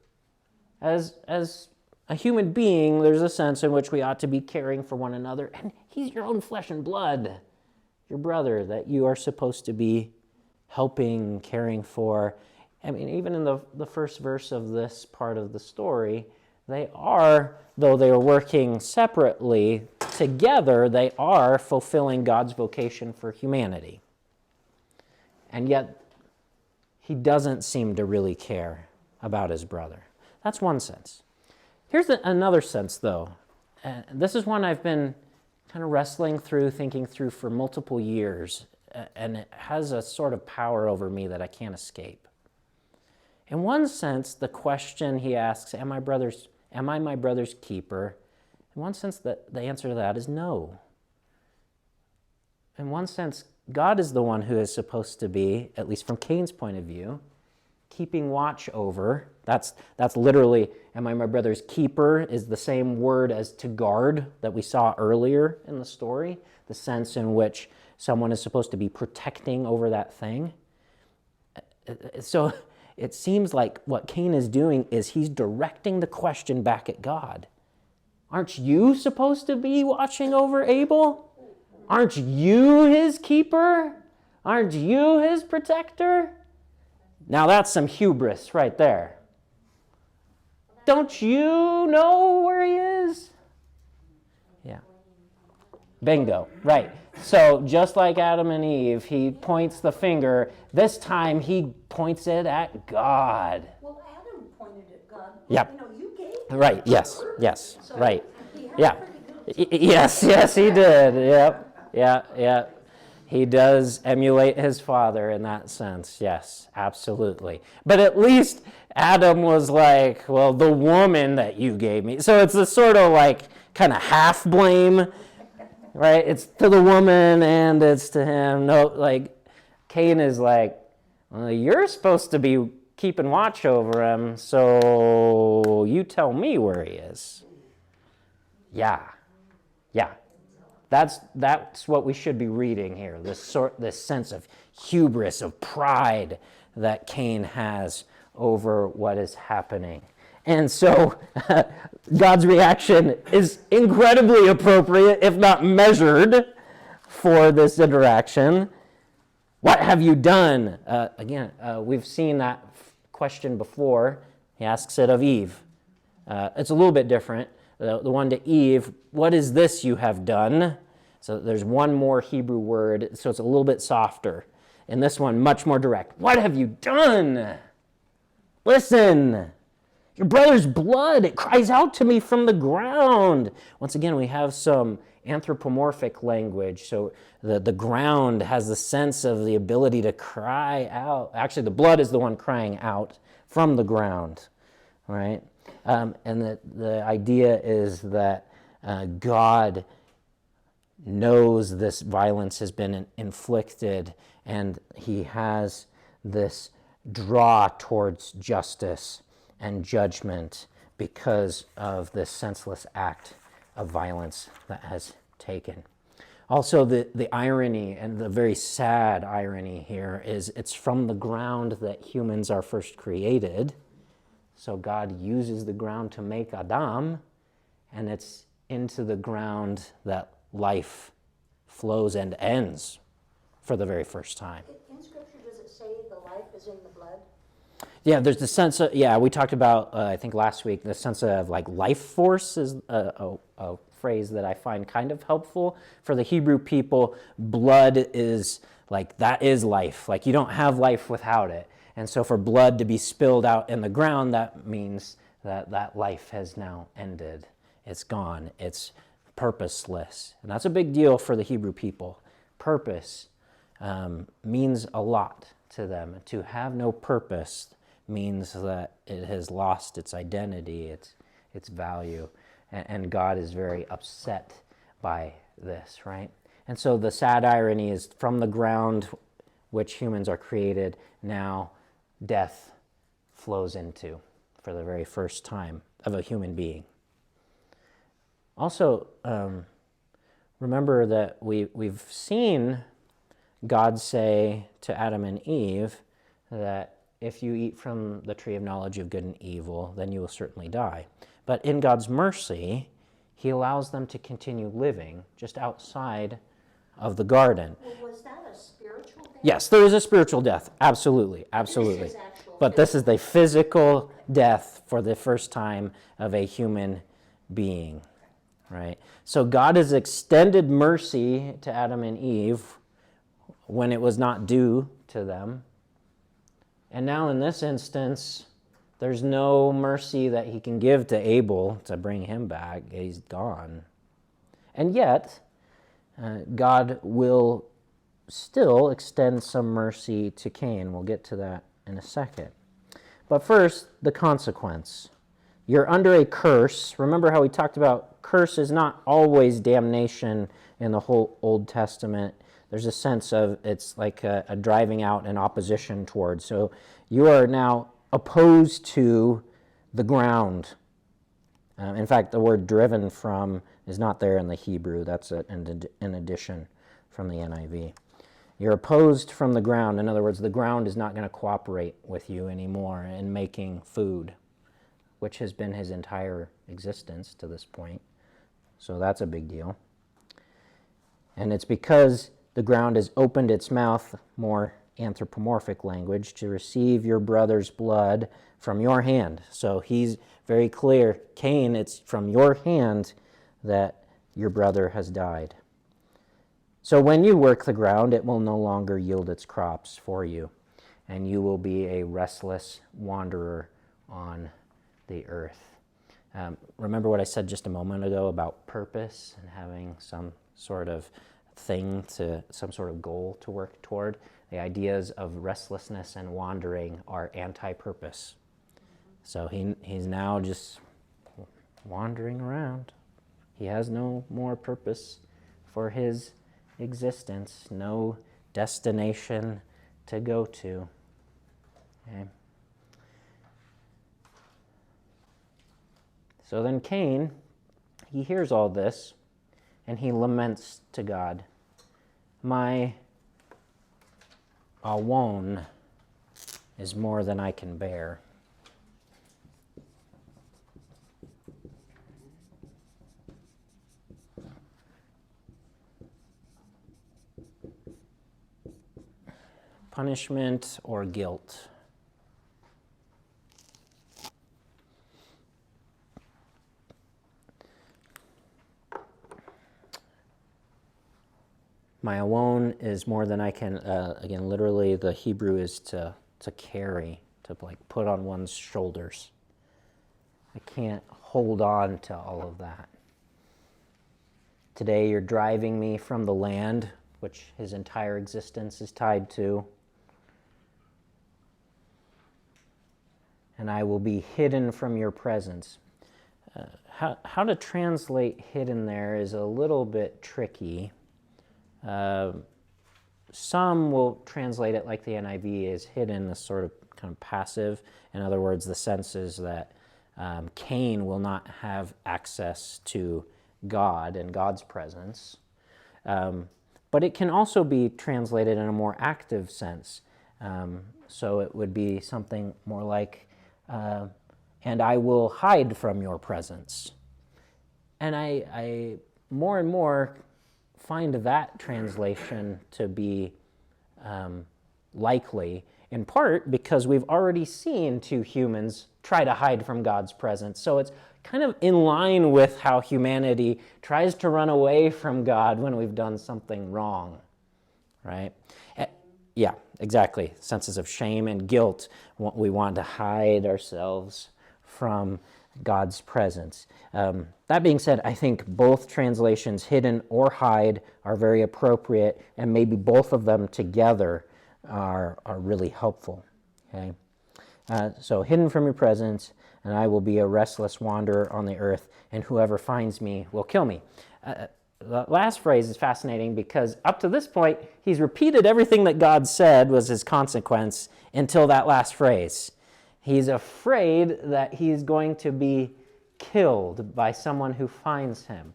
As a human being, there's a sense in which we ought to be caring for one another, and he's your own flesh and blood, your brother that you are supposed to be helping, caring for. I mean, even in the first verse of this part of the story, they are, though they are working separately, together they are fulfilling God's vocation for humanity. And yet, he doesn't seem to really care about his brother. That's one sense. Here's another sense, though. this is one I've been kind of wrestling through, thinking through for multiple years, and it has a sort of power over me that I can't escape. In one sense, the question he asks, am I my brother's keeper? In one sense, the answer to that is no. In one sense, God is the one who is supposed to be, at least from Cain's point of view, keeping watch over. That's literally, am I my brother's keeper, is the same word as to guard that we saw earlier in the story, the sense in which someone is supposed to be protecting over that thing. So it seems like what Cain is doing is he's directing the question back at God. Aren't you supposed to be watching over Abel? Aren't you his keeper? Aren't you his protector? Now that's some hubris right there. Don't you know where he is? Yeah. Bingo. Right. So just like Adam and Eve, he points the finger. This time he points it at God. Well, Adam pointed at God. Yep. You know, you gave him Right. the Yes. word. Yes. So Right. he had Yeah. a pretty good Yes. Yes, he did. Yep. Yeah. Yeah. He does emulate his father in that sense. Yes, absolutely. But at least Adam was like, well, the woman that you gave me. So it's a sort of like kind of half blame, right? It's to the woman and it's to him. No, like Cain is like, well, you're supposed to be keeping watch over him, so you tell me where he is. Yeah. Yeah. That's what we should be reading here, this sense of hubris, of pride that Cain has over what is happening. And so God's reaction is incredibly appropriate, if not measured, for this interaction. What have you done? Again, we've seen that question before. He asks it of Eve. It's a little bit different. The one to Eve, what is this you have done? So there's one more Hebrew word, so it's a little bit softer. And this one, much more direct. What have you done? Listen, your brother's blood, it cries out to me from the ground. Once again, we have some anthropomorphic language. So the ground has the sense of the ability to cry out. Actually, the blood is the one crying out from the ground, right? And the idea is that God knows this violence has been inflicted, and he has this draw towards justice and judgment because of this senseless act of violence that has taken. Also, the irony, and the very sad irony here, is it's from the ground that humans are first created. So God uses the ground to make Adam, and it's into the ground that life flows and ends for the very first time. In Scripture, does it say the life is in the blood? Yeah, there's the sense of, we talked about, I think last week, the sense of like life force is a phrase that I find kind of helpful. For the Hebrew people, blood is like, that is life. Like you don't have life without it. And so for blood to be spilled out in the ground, that means that life has now ended. It's gone. It's purposeless. And that's a big deal for the Hebrew people. Purpose means a lot to them. To have no purpose means that it has lost its identity, its value. And God is very upset by this, right? And so the sad irony is from the ground which humans are created, now death flows into for the very first time of a human being. Also, remember that we've seen God say to Adam and Eve that if you eat from the tree of knowledge of good and evil, then you will certainly die. But in God's mercy, he allows them to continue living just outside of the garden. Well, was that a spiritual death? Yes, there is a spiritual death. Absolutely, absolutely. This is actual But this is the physical death for the first time of a human being, right? So God has extended mercy to Adam and Eve when it was not due to them. And now in this instance, There's no mercy that he can give to Abel to bring him back. He's gone. And yet, God will still extend some mercy to Cain. We'll get to that in a second. But first, the consequence. You're under a curse. Remember how we talked about curse is not always damnation in the whole Old Testament. There's a sense of it's like a driving out and opposition towards. So you are now opposed to the ground. In fact, the word driven from is not there in the Hebrew. That's an addition from the NIV. You're opposed from the ground. In other words, the ground is not going to cooperate with you anymore in making food, which has been his entire existence to this point. So that's a big deal. And it's because the ground has opened its mouth, more anthropomorphic language, to receive your brother's blood from your hand. So he's very clear, Cain, it's from your hand that your brother has died. So when you work the ground, it will no longer yield its crops for you, and you will be a restless wanderer on the earth. Remember what I said just a moment ago about purpose and having some sort of thing some sort of goal to work toward? The ideas of restlessness and wandering are anti-purpose. So he's now just wandering around. He has no more purpose for his existence, no destination to go to. Okay. So then Cain, he hears all this, and he laments to God, my awon is more than I can bear. Punishment or guilt. My awon is more than I can, again, literally the Hebrew is to carry, to like put on one's shoulders. I can't hold on to all of that. Today you're driving me from the land, which his entire existence is tied to, and I will be hidden from your presence. How to translate hidden there is a little bit tricky. Some will translate it like the NIV is hidden, as sort of kind of passive. In other words, the sense is that Cain will not have access to God and God's presence. But it can also be translated in a more active sense. So it would be something more like, and I will hide from your presence. And I more and more find that translation to be likely, in part because we've already seen two humans try to hide from God's presence. So it's kind of in line with how humanity tries to run away from God when we've done something wrong, right? Yeah, exactly. Senses of shame and guilt. We want to hide ourselves from God's presence. That being said, I think both translations, hidden or hide, are very appropriate, and maybe both of them together are really helpful. Okay, so hidden from your presence, and I will be a restless wanderer on the earth, and whoever finds me will kill me. The last phrase is fascinating because up to this point, he's repeated everything that God said was his consequence until that last phrase. He's afraid that he's going to be killed by someone who finds him.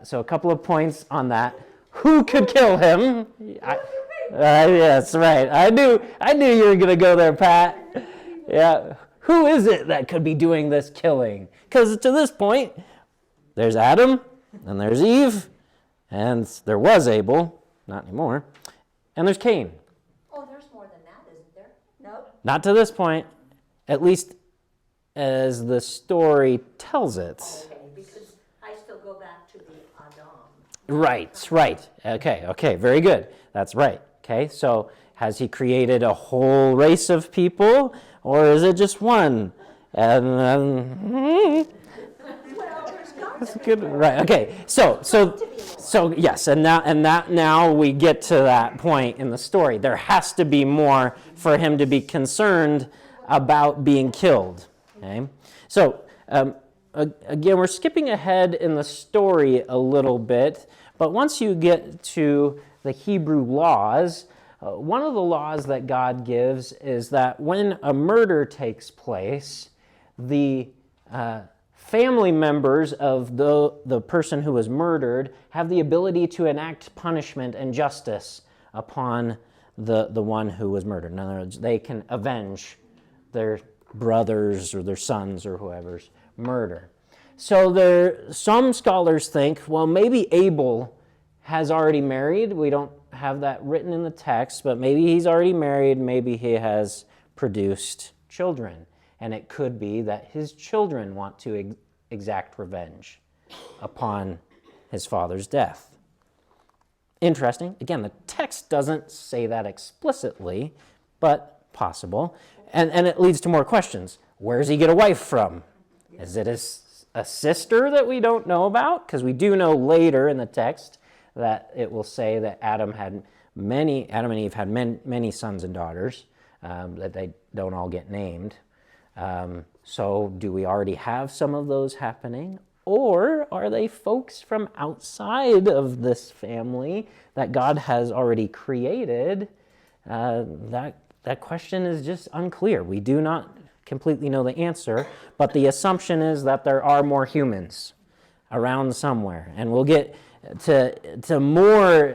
So a couple of points on that. Who could kill him? Yes, right. I knew you were going to go there, Pat. Yeah. Who is it that could be doing this killing? Because to this point, there's Adam, and there's Eve, and there was Abel, not anymore, and there's Cain. Oh, there's more than that, isn't there? No? Not to this point, at least as the story tells it. Okay, because I still go back to the Adam. Right. Okay, very good. That's right. Okay, so has he created a whole race of people, or is it just one? And Well, there's got that's to be good, more. right? Okay, so yes, and now we get to that point in the story. There has to be more for him to be concerned about being killed. Okay, so again, we're skipping ahead in the story a little bit, but once you get to the Hebrew laws, one of the laws that God gives is that when a murder takes place, the family members of the person who was murdered have the ability to enact punishment and justice upon the one who was murdered. In other words, they can avenge their brothers or their sons or whoever's murder. So some scholars think, well, maybe Abel has already married. We don't have that written in the text, but maybe he's already married. Maybe he has produced children. And it could be that his children want to exact revenge upon his father's death. Interesting. Again, the text doesn't say that explicitly, but possible. And it leads to more questions. Where does he get a wife from? Is it a sister that we don't know about? Because we do know later in the text that it will say that Adam and Eve had many sons and daughters, that they don't all get named. So do we already have some of those happening? Or are they folks from outside of this family that God has already created? That question is just unclear. We do not completely know the answer, but the assumption is that there are more humans around somewhere. And we'll get to more,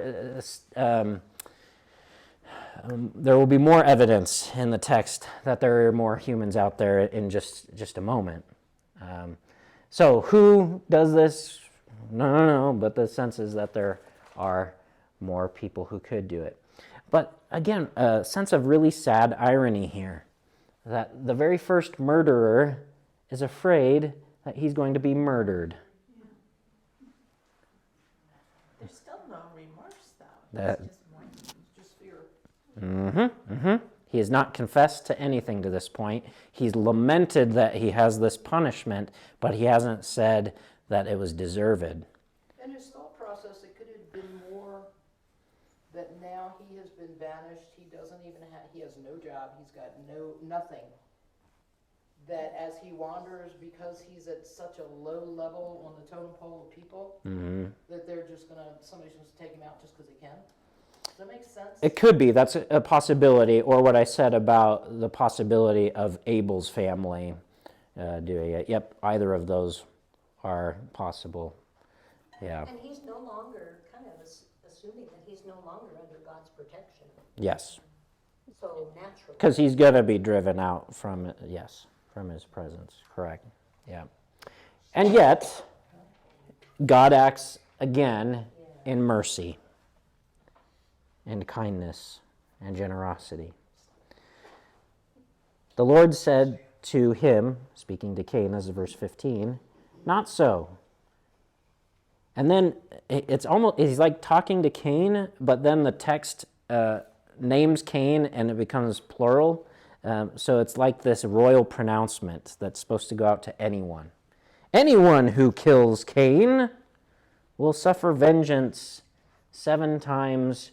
there will be more evidence in the text that there are more humans out there in just a moment. So who does this? No, but the sense is that there are more people who could do it. But again, a sense of really sad irony here, that the very first murderer is afraid that he's going to be murdered. There's still no remorse, though. That- It's just fear. He has not confessed to anything to this point. He's lamented that he has this punishment, but he hasn't said that it was deserved. In his thought process, it could have been more that now he has been banished, he doesn't even have, he has no job, he's got nothing. That as he wanders, because he's at such a low level on the totem pole of people, that somebody's just take him out just because they can. Does that make sense? It could be. That's a possibility, or what I said about the possibility of Abel's family doing it. Yep, either of those are possible. Yeah. And he's no longer, kind of assuming that he's no longer under God's protection. Yes. So naturally. Because he's going to be driven out from his presence. Correct. Yeah. And yet, God acts again in mercy and kindness and generosity. The Lord said to him, speaking to Cain, as of verse 15, "Not so." And then he's like talking to Cain, but then the text names Cain and it becomes plural. So it's like this royal pronouncement that's supposed to go out to anyone. Anyone who kills Cain will suffer vengeance 7 times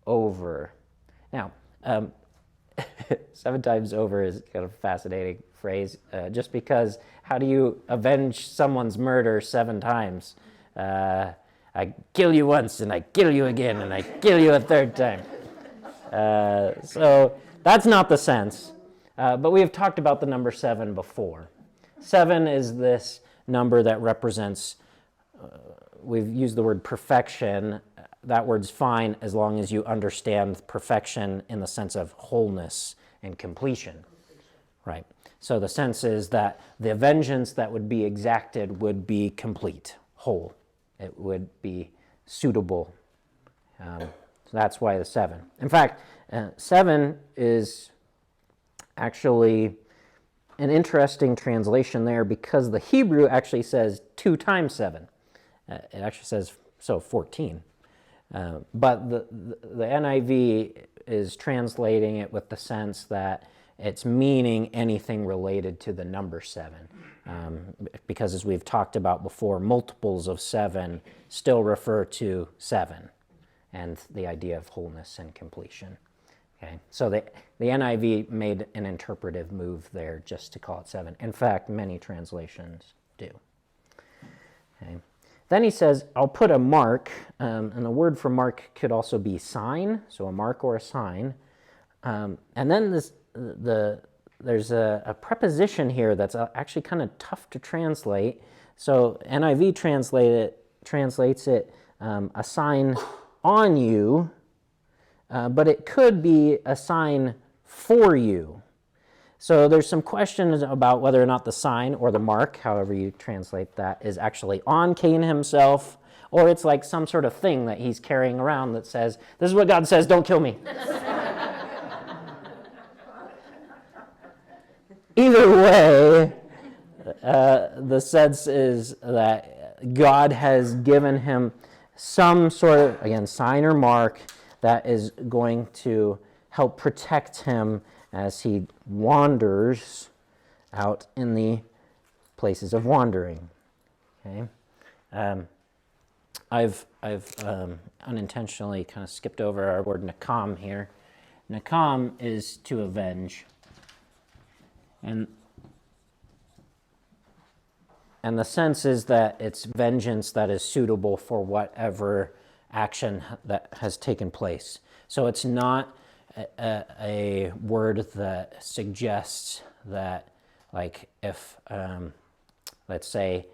over. Now, 7 times over is kind of a fascinating phrase, just because how do you avenge someone's murder 7 times? I kill you once, and I kill you again, and I kill you a 3rd time. So that's not the sense. But we have talked about the number 7 before. 7 is this number that represents, we've used the word perfection. That word's fine as long as you understand perfection in the sense of wholeness and completion. Right. So the sense is that the vengeance that would be exacted would be complete, whole. It would be suitable. So that's why the 7. In fact, 7 is actually an interesting translation there because the Hebrew actually says 2 times 7. It actually says 14. But the NIV is translating it with the sense that it's meaning anything related to the number 7. Because as we've talked about before, multiples of 7 still refer to 7 and the idea of wholeness and completion. Okay, so the NIV made an interpretive move there just to call it 7. In fact, many translations do. Okay. Then he says, I'll put a mark, and the word for mark could also be sign, so a mark or a sign. And then there's a preposition here that's actually kind of tough to translate. So NIV translates it a sign on you, but it could be a sign for you. So there's some questions about whether or not the sign or the mark, however you translate that, is actually on Cain himself, or it's like some sort of thing that he's carrying around that says, this is what God says, don't kill me. Either way, the sense is that God has given him some sort of, again, sign or mark that is going to help protect him as he wanders out in the places of wandering. Okay, I've unintentionally kind of skipped over our word nakam here. Nakam is to avenge, and the sense is that it's vengeance that is suitable for whatever action that has taken place. So it's not a word that suggests that, like, if, let's say,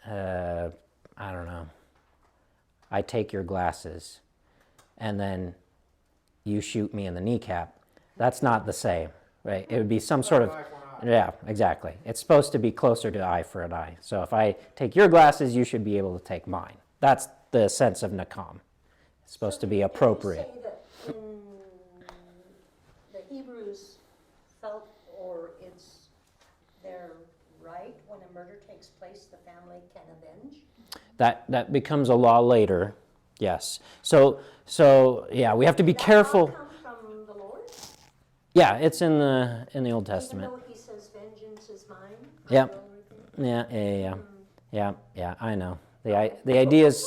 I don't know, I take your glasses and then you shoot me in the kneecap, that's not the same, right? It would be some sort of, yeah, exactly. It's supposed to be closer to eye for an eye. So if I take your glasses, you should be able to take mine. That's the sense of nakam. It's supposed to be appropriate. Can you say that the Hebrews felt, or it's their right, when a murder takes place, the family can avenge? That becomes a law later, yes. So yeah, we have to be careful. Does that not come from the Lord? Yeah, it's in the Old Testament. Even though he says, vengeance is mine? Yep. Yeah, I know. The ideas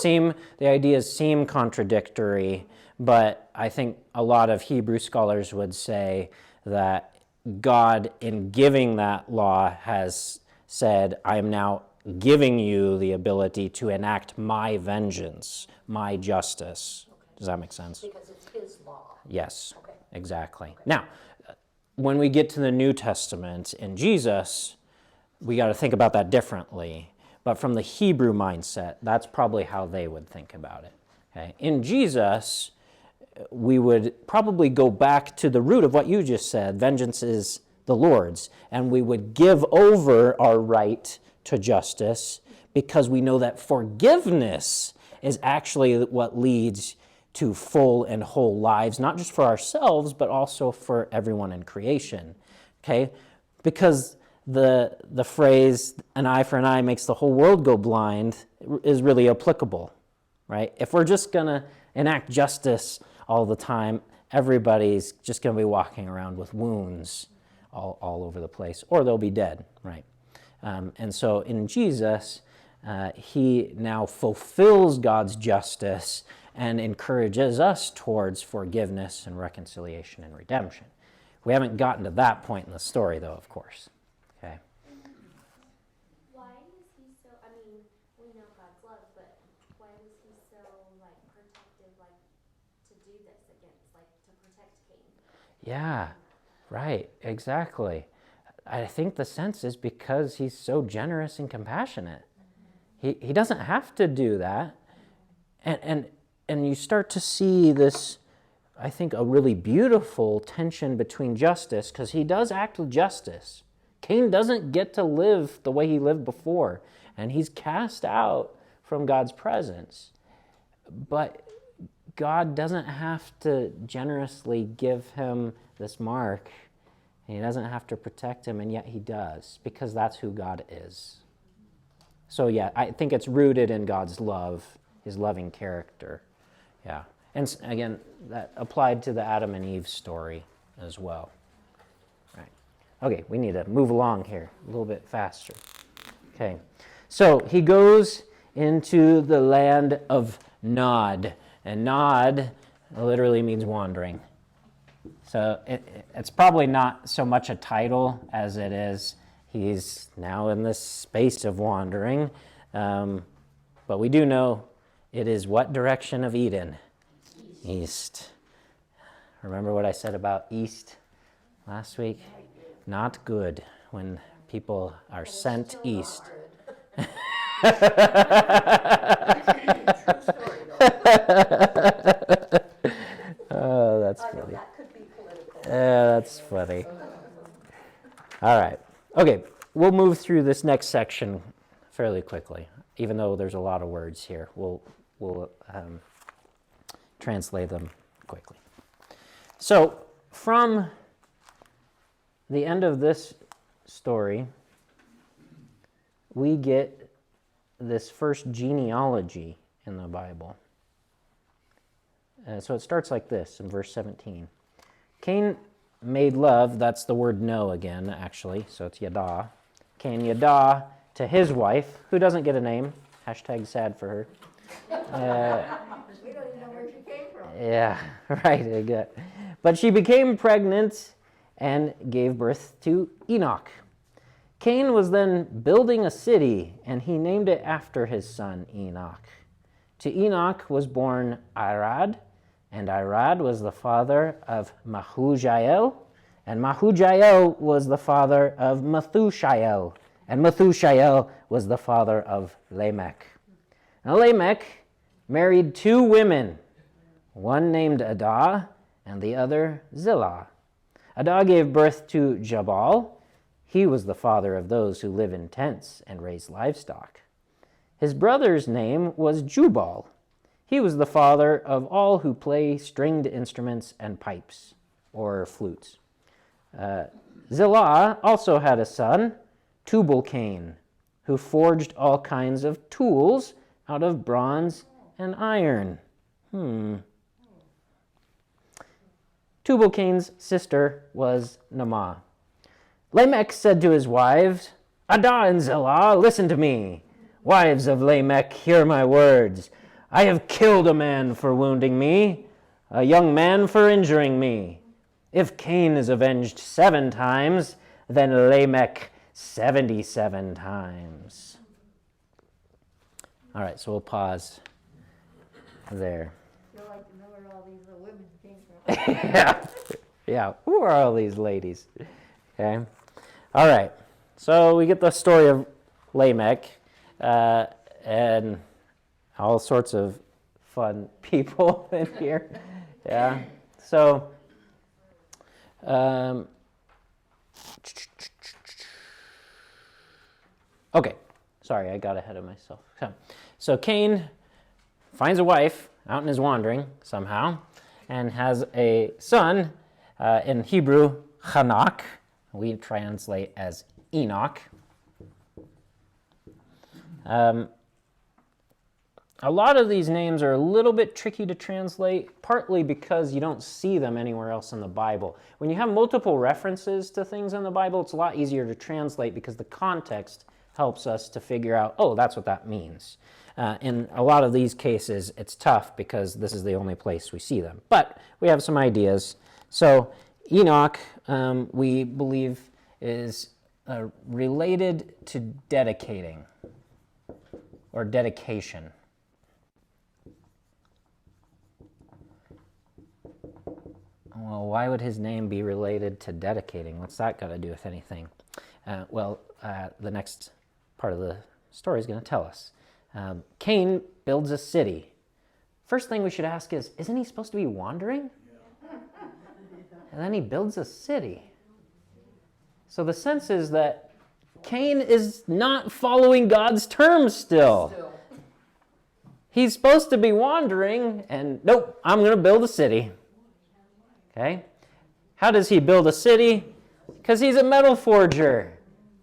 seem contradictory, but I think a lot of Hebrew scholars would say that God, in giving that law, has said, I am now giving you the ability to enact my vengeance, my justice. Okay. Does that make sense? Because it's his law. Yes, Okay. exactly. Now, when we get to the New Testament in Jesus, we got to think about that differently. But from the Hebrew mindset, that's probably how they would think about it. Okay? In Jesus, we would probably go back to the root of what you just said, vengeance is the Lord's, and we would give over our right to justice because we know that forgiveness is actually what leads to full and whole lives, not just for ourselves, but also for everyone in creation. Okay? Because the phrase, an eye for an eye makes the whole world go blind, is really applicable, right? If we're just going to enact justice all the time, everybody's just going to be walking around with wounds all over the place, or they'll be dead, right? And so in Jesus, he now fulfills God's justice and encourages us towards forgiveness and reconciliation and redemption. We haven't gotten to that point in the story, though, of course. Okay. Why is he so, I mean, we know God's love, but why was he so, protective, to do this against, to protect Cain? Yeah, right, exactly. I think the sense is because he's so generous and compassionate. He doesn't have to do that. And you start to see this, I think, a really beautiful tension between justice, because he does act with justice. Cain doesn't get to live the way he lived before, and he's cast out from God's presence. But God doesn't have to generously give him this mark. He doesn't have to protect him, and yet he does, because that's who God is. So yeah, I think it's rooted in God's love, his loving character. Yeah. And again, that applied to the Adam and Eve story as well. Okay, we need to move along here a little bit faster. Okay, so he goes into the land of Nod, and Nod literally means wandering. So it's probably not so much a title as it is he's now in this space of wandering. But we do know it is what direction of Eden? East. Remember what I said about east last week? Not good when people are sent east. True story, though. Oh, that's I know funny. that could be political. That's funny. All right. Okay, we'll move through this next section fairly quickly, even though there's a lot of words here. We'll translate them quickly. So, from the end of this story, we get this first genealogy in the Bible. So it starts like this in verse 17. Cain made love, that's the word know again, actually, so it's yada. Cain yada to his wife, who doesn't get a name. Hashtag sad for her. We don't even know where she came from. Yeah, right. Good. But she became pregnant and gave birth to Enoch. Cain was then building a city, and he named it after his son Enoch. To Enoch was born Irad, and Irad was the father of Mahujael, and Mahujael was the father of Methushael, and Methushael was the father of Lamech. Now Lamech married two women, one named Adah and the other Zillah. Adah gave birth to Jabal. He was the father of those who live in tents and raise livestock. His brother's name was Jubal. He was the father of all who play stringed instruments and pipes, or flutes. Zillah also had a son, Tubal-Cain, who forged all kinds of tools out of bronze and iron. Tubal-Cain's sister was Naamah. Lamech said to his wives, Adah and Zillah, listen to me. Wives of Lamech, hear my words. I have killed a man for wounding me, a young man for injuring me. If Cain is avenged 7 times, then Lamech 77 times. All right, so we'll pause there. You'd like to know where all these little women came from. Yeah. Who are all these ladies? Okay. All right. So we get the story of Lamech and all sorts of fun people in here. Yeah. So, okay. Sorry, I got ahead of myself. So Cain finds a wife out in his wandering somehow and has a son, in Hebrew, Hanok. We translate as Enoch. A lot of these names are a little bit tricky to translate, partly because you don't see them anywhere else in the Bible. When you have multiple references to things in the Bible, it's a lot easier to translate because the context helps us to figure out, oh, that's what that means. In a lot of these cases, it's tough because this is the only place we see them. But we have some ideas. So Enoch, we believe, is related to dedicating or dedication. Well, why would his name be related to dedicating? What's that got to do with anything? The next part of the story is going to tell us. Cain builds a city. First thing we should ask is, isn't he supposed to be wandering? And then he builds a city. So the sense is that Cain is not following God's terms still. He's supposed to be wandering, and nope, I'm going to build a city. Okay? How does he build a city? Because he's a metal forger.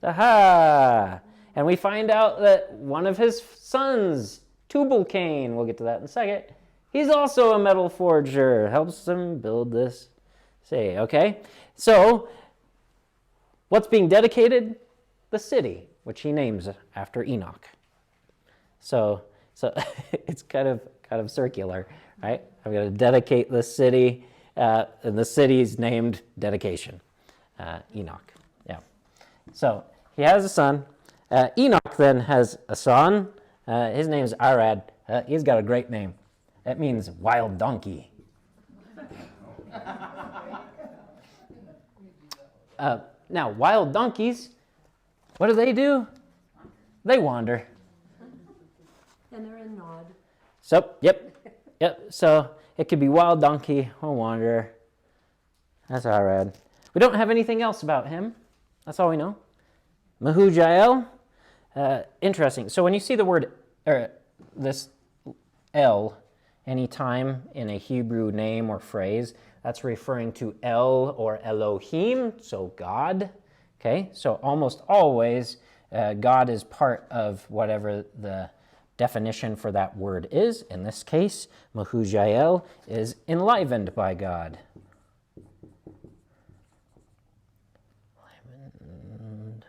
Aha! And we find out that one of his sons, Tubal-Cain, we'll get to that in a second, he's also a metal forger. Helps him build this city. Okay? So, what's being dedicated? The city, which he names after Enoch. So it's kind of circular, right? I'm going to dedicate the city, and the city's named dedication, Enoch. Yeah. So he has a son. Enoch then has a son. His name is Arad. He's got a great name. That means wild donkey. Now, wild donkeys, what do? They wander. And they're a nod. So, yep. So it could be wild donkey or wanderer. That's Arad. We don't have anything else about him. That's all we know. Mehujael. Interesting. So when you see the word, or this El, anytime in a Hebrew name or phrase, that's referring to El or Elohim, so God. Okay, so almost always God is part of whatever the definition for that word is. In this case, Mehujael is enlivened by God. Enlivened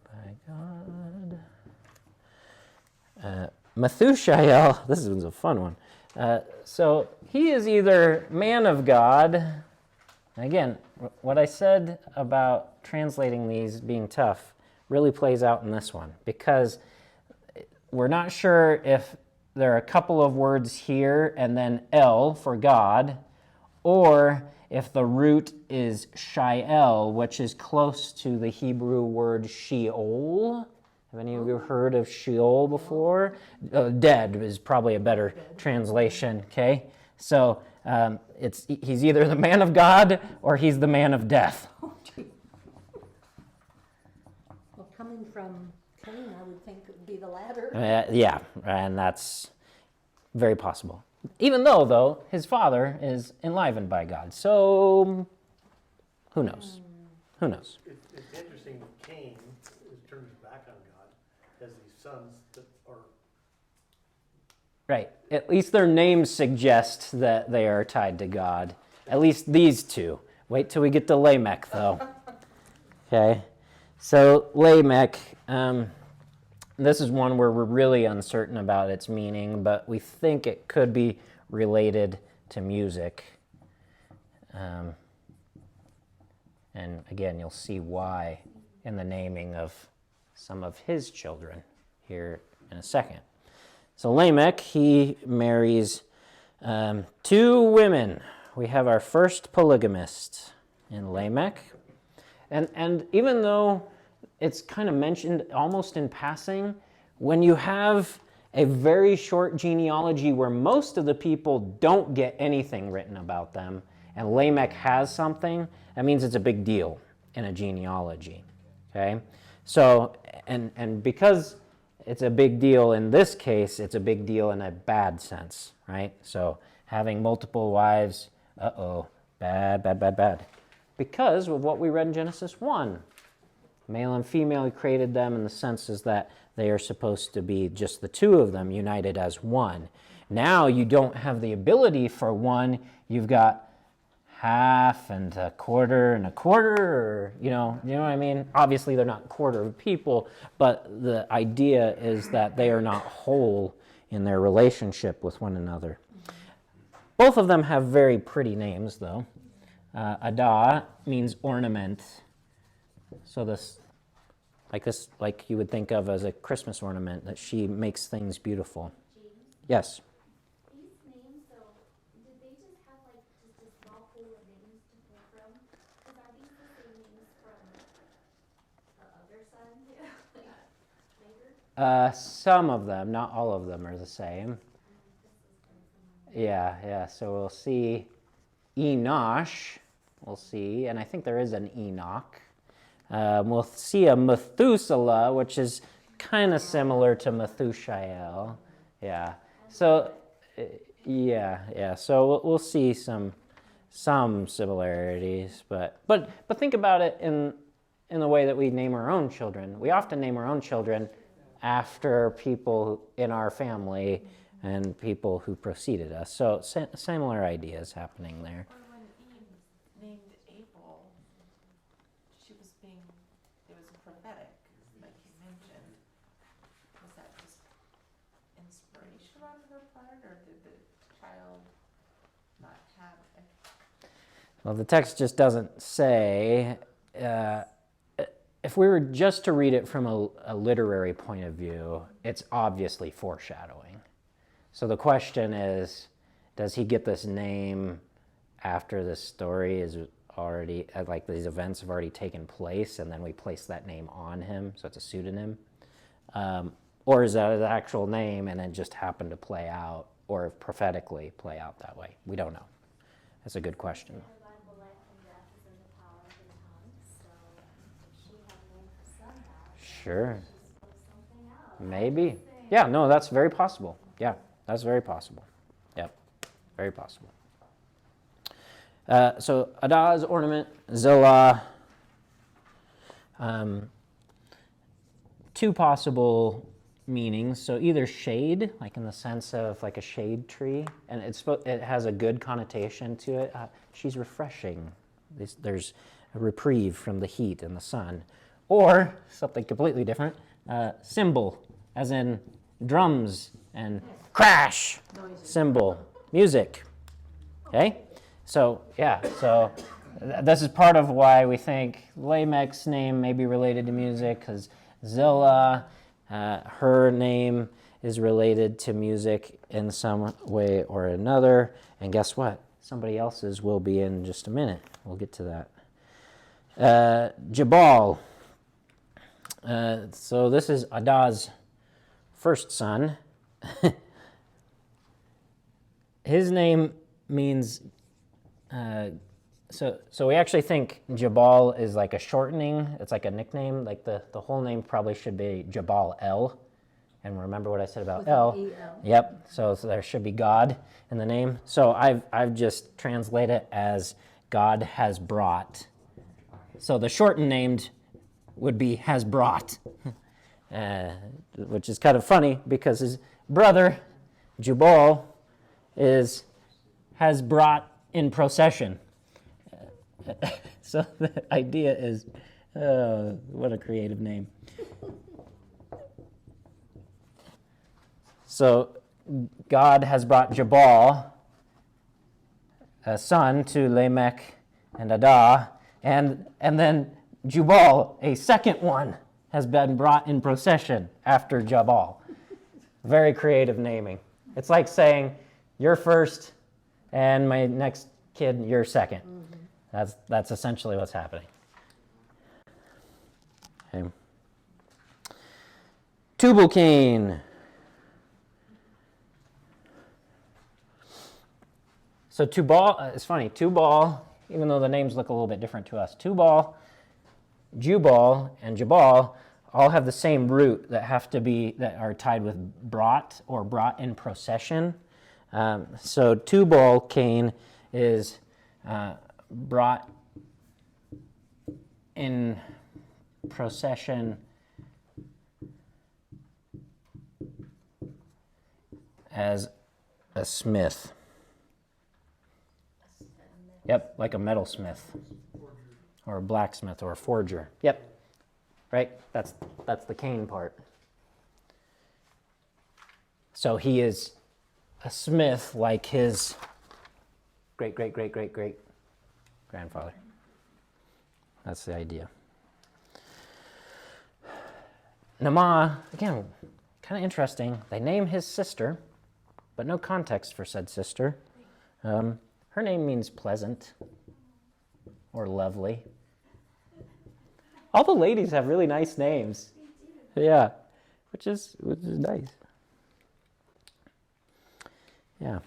by God. Methushael, this is a fun one. So he is either man of God. Again, what I said about translating these being tough really plays out in this one, because we're not sure if there are a couple of words here and then El for God, or if the root is Shael, which is close to the Hebrew word Sheol. Have any of you heard of Sheol before? Dead is probably a better translation, okay? So he's either the man of God or he's the man of death. Well, coming from Cain, I would think it would be the latter. Yeah, and that's very possible. Even though, his father is enlivened by God. So, who knows? Who knows? It's interesting that Cain turns his back on God, has these sons that are... Right. At least their names suggest that they are tied to God. At least these two. Wait till we get to Lamech, though. Okay. So, Lamech, this is one where we're really uncertain about its meaning, but we think it could be related to music. And again, you'll see why in the naming of some of his children here in a second. So Lamech, he marries 2 women. We have our first polygamist in Lamech. And even though it's kind of mentioned almost in passing, when you have a very short genealogy where most of the people don't get anything written about them, and Lamech has something, that means it's a big deal in a genealogy. Okay? So, and because it's a big deal in this case, it's a big deal in a bad sense, right? So having multiple wives, bad. Because of what we read in Genesis 1. Male and female, he created them in the sense is that they are supposed to be just the 2 of them united as one. Now you don't have the ability for one, you've got half and a quarter, or, you know what I mean? Obviously they're not quarter of people, but the idea is that they are not whole in their relationship with one another. Both of them have very pretty names, though. Adah means ornament. So this, like you would think of as a Christmas ornament, that she makes things beautiful. James, Yes. these names, so did they just have like just a small pool of names to pull from? Because are these the same names from the other son? Later? Some of them, not all of them, are the same. Yeah. So we'll see Enosh. We'll see, and I think there is an Enoch. We'll see a Methuselah, which is kind of similar to Methushael. Yeah. So, yeah. So we'll see some similarities, but think about it in the way that we name our own children. We often name our own children after people in our family and people who preceded us. So similar ideas happening there. Or when Eve named Abel, she have Well, the text just doesn't say. If we were just to read it from a literary point of view, it's obviously foreshadowing. So the question is, does he get this name after the story is already, like these events have already taken place, and then we place that name on him, so it's a pseudonym? Or is that his actual name and it just happened to play out, or prophetically play out that way? We don't know. That's a good question. The Bible, life and death is in the power of the tongue, so if she had named her son that, Sure. she spoke something out. Maybe. Yeah, no, that's very possible. Yeah, that's very possible. Yep, very possible. So Adah's ornament, Zillah, two possible meanings. So either shade, like in the sense of like a shade tree, and it has a good connotation to it. She's refreshing. There's a reprieve from the heat and the sun. Or something completely different, cymbal, as in drums and crash, cymbal, music. Okay? So, yeah, this is part of why we think Lamech's name may be related to music, because Zillah, her name is related to music in some way or another. And guess what? Somebody else's will be in just a minute. We'll get to that. Jabal. So this is Adah's first son. His name means, so we actually think Jabal is like a shortening. It's like a nickname. Like the whole name probably should be Jabal El. And remember what I said about El? E-L. Yep. So there should be God in the name. So I've just translated it as God has brought. So the shortened named would be has brought, which is kind of funny because his brother Jubal has brought in procession. So the idea is, what a creative name. So God has brought Jabal, a son, to Lamech and Adah, and then Jubal, a second one, has been brought in procession after Jabal. Very creative naming. It's like saying, you're first, and my next kid, you're second. That's essentially what's happening. Okay. Tubal-Cain. So Tubal, it's funny, Tubal, even though the names look a little bit different to us, Tubal, Jubal, and Jabal all have the same root that are tied with brought or brought in procession. So Tubal-Cain is brought in procession as a smith. Yep, like a metalsmith or a blacksmith or a forger. Yep, right? That's the Cain part. So he is a smith like his great-great-great-great-great grandfather. That's the idea. Naamah, again, kind of interesting. They name his sister, but no context for said sister. Her name means pleasant or lovely. All the ladies have really nice names. Yeah, which is nice. Yeah.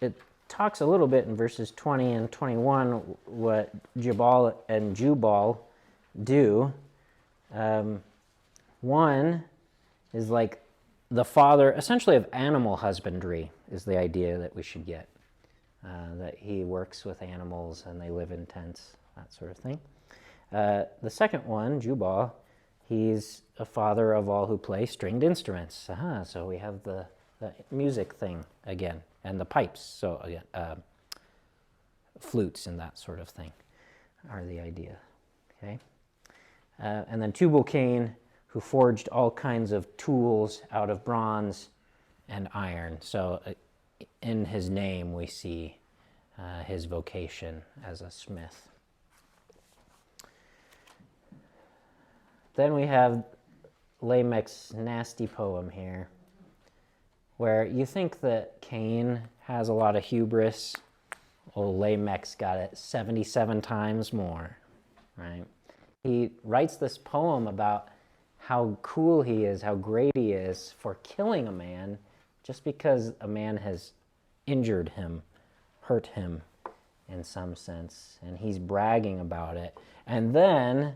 It talks a little bit in verses 20 and 21 what Jabal and Jubal do. One is like the father, essentially, of animal husbandry is the idea that we should get. That he works with animals and they live in tents, that sort of thing. The second one, Jubal, he's a father of all who play stringed instruments. So we have the music thing again, and the pipes, so again, flutes and that sort of thing. are the idea. Okay? And then Tubal-Cain, who forged all kinds of tools out of bronze and iron. So in his name we see his vocation as a smith. Then we have Lamech's nasty poem here, where you think that Cain has a lot of hubris. Well, Lamech's got it 77 times more, right? He writes this poem about how cool he is, how great he is for killing a man just because a man has injured him, hurt him in some sense, and he's bragging about it. And then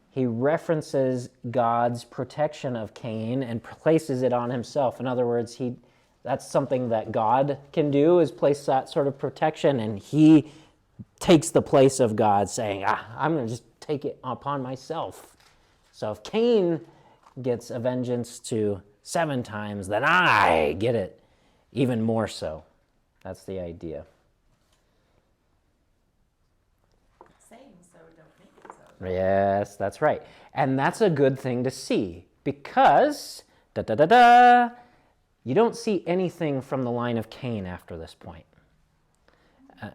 he references God's protection of Cain and places it on himself. In other words, that's something that God can do, is place that sort of protection, and he takes the place of God, saying, I'm going to just take it upon myself. So if Cain gets a vengeance to 7 times, then I get it even more so. That's the idea. Saying so don't make it so. Yes, that's right. And that's a good thing to see, because you don't see anything from the line of Cain after this point.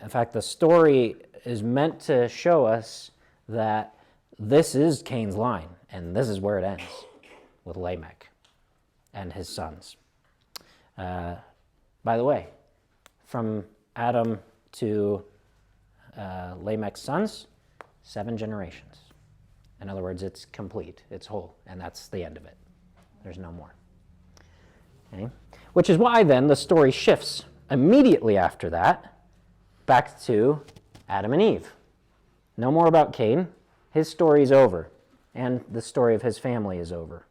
In fact, the story is meant to show us that this is Cain's line, and this is where it ends, with Lamech and his sons. By the way, from Adam to Lamech's sons, 7 generations. In other words, it's complete, it's whole, and that's the end of it. There's no more. Okay? Which is why then the story shifts immediately after that back to Adam and Eve. No more about Cain. His story is over, and the story of his family is over.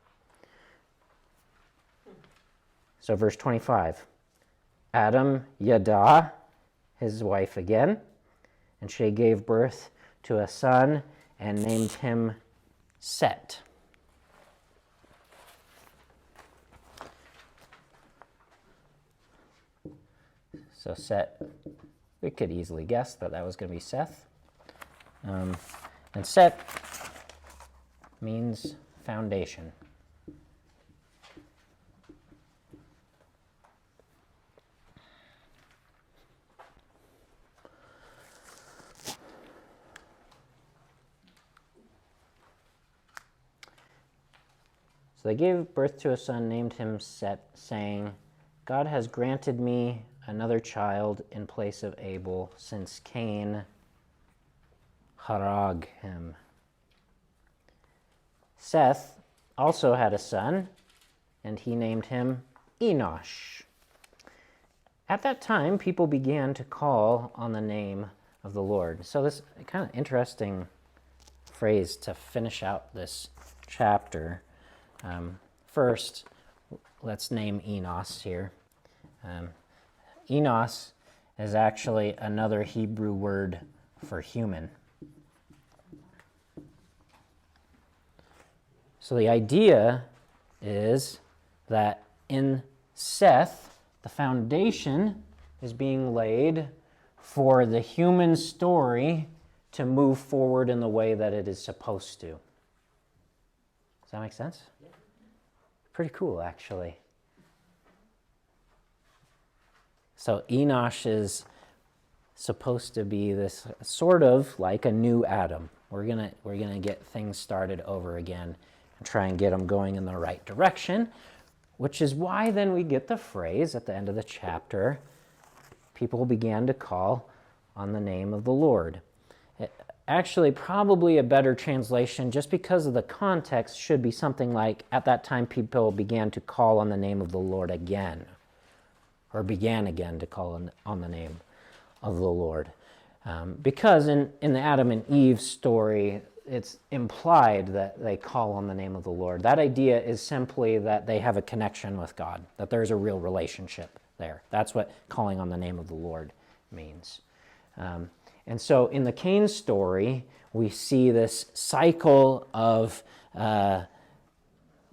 So verse 25, Adam yada his wife again, and she gave birth to a son and named him Set. So Set, we could easily guess that was going to be Seth. And Set means foundation. So they gave birth to a son, named him Set, saying, God has granted me another child in place of Abel, since Cain harag him. Seth also had a son, and he named him Enosh. At that time, people began to call on the name of the Lord. So this kind of interesting phrase to finish out this chapter. First, let's name Enos here. Enos is actually another Hebrew word for human. So the idea is that in Seth, the foundation is being laid for the human story to move forward in the way that it is supposed to. Does that make sense? Pretty cool, actually. So Enosh is supposed to be this sort of like a new Adam. We're gonna get things started over again and try and get them going in the right direction, which is why then we get the phrase at the end of the chapter, people began to call on the name of the Lord. Actually, probably a better translation, just because of the context, should be something like, at that time people began to call on the name of the Lord again, or began again to call on the name of the Lord. Because in the Adam and Eve story, it's implied that they call on the name of the Lord. That idea is simply that they have a connection with God, that there's a real relationship there. That's what calling on the name of the Lord means. And so in the Cain story, we see this cycle of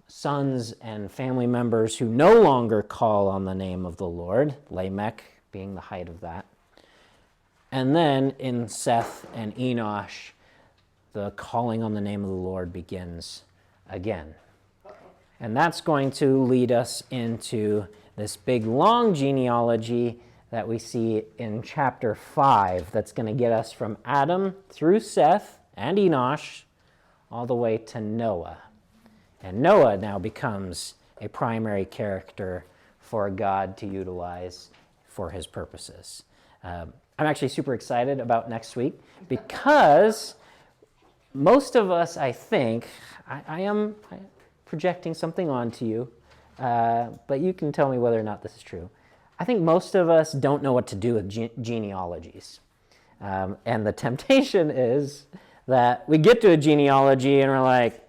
sons and family members who no longer call on the name of the Lord, Lamech being the height of that. And then in Seth and Enosh, the calling on the name of the Lord begins again. And that's going to lead us into this big long genealogy that we see in chapter 5 that's going to get us from Adam through Seth and Enosh all the way to Noah. And Noah now becomes a primary character for God to utilize for his purposes. I'm actually super excited about next week because most of us, I think, I am projecting something onto you, but you can tell me whether or not this is true. I think most of us don't know what to do with genealogies. And the temptation is that we get to a genealogy and we're like,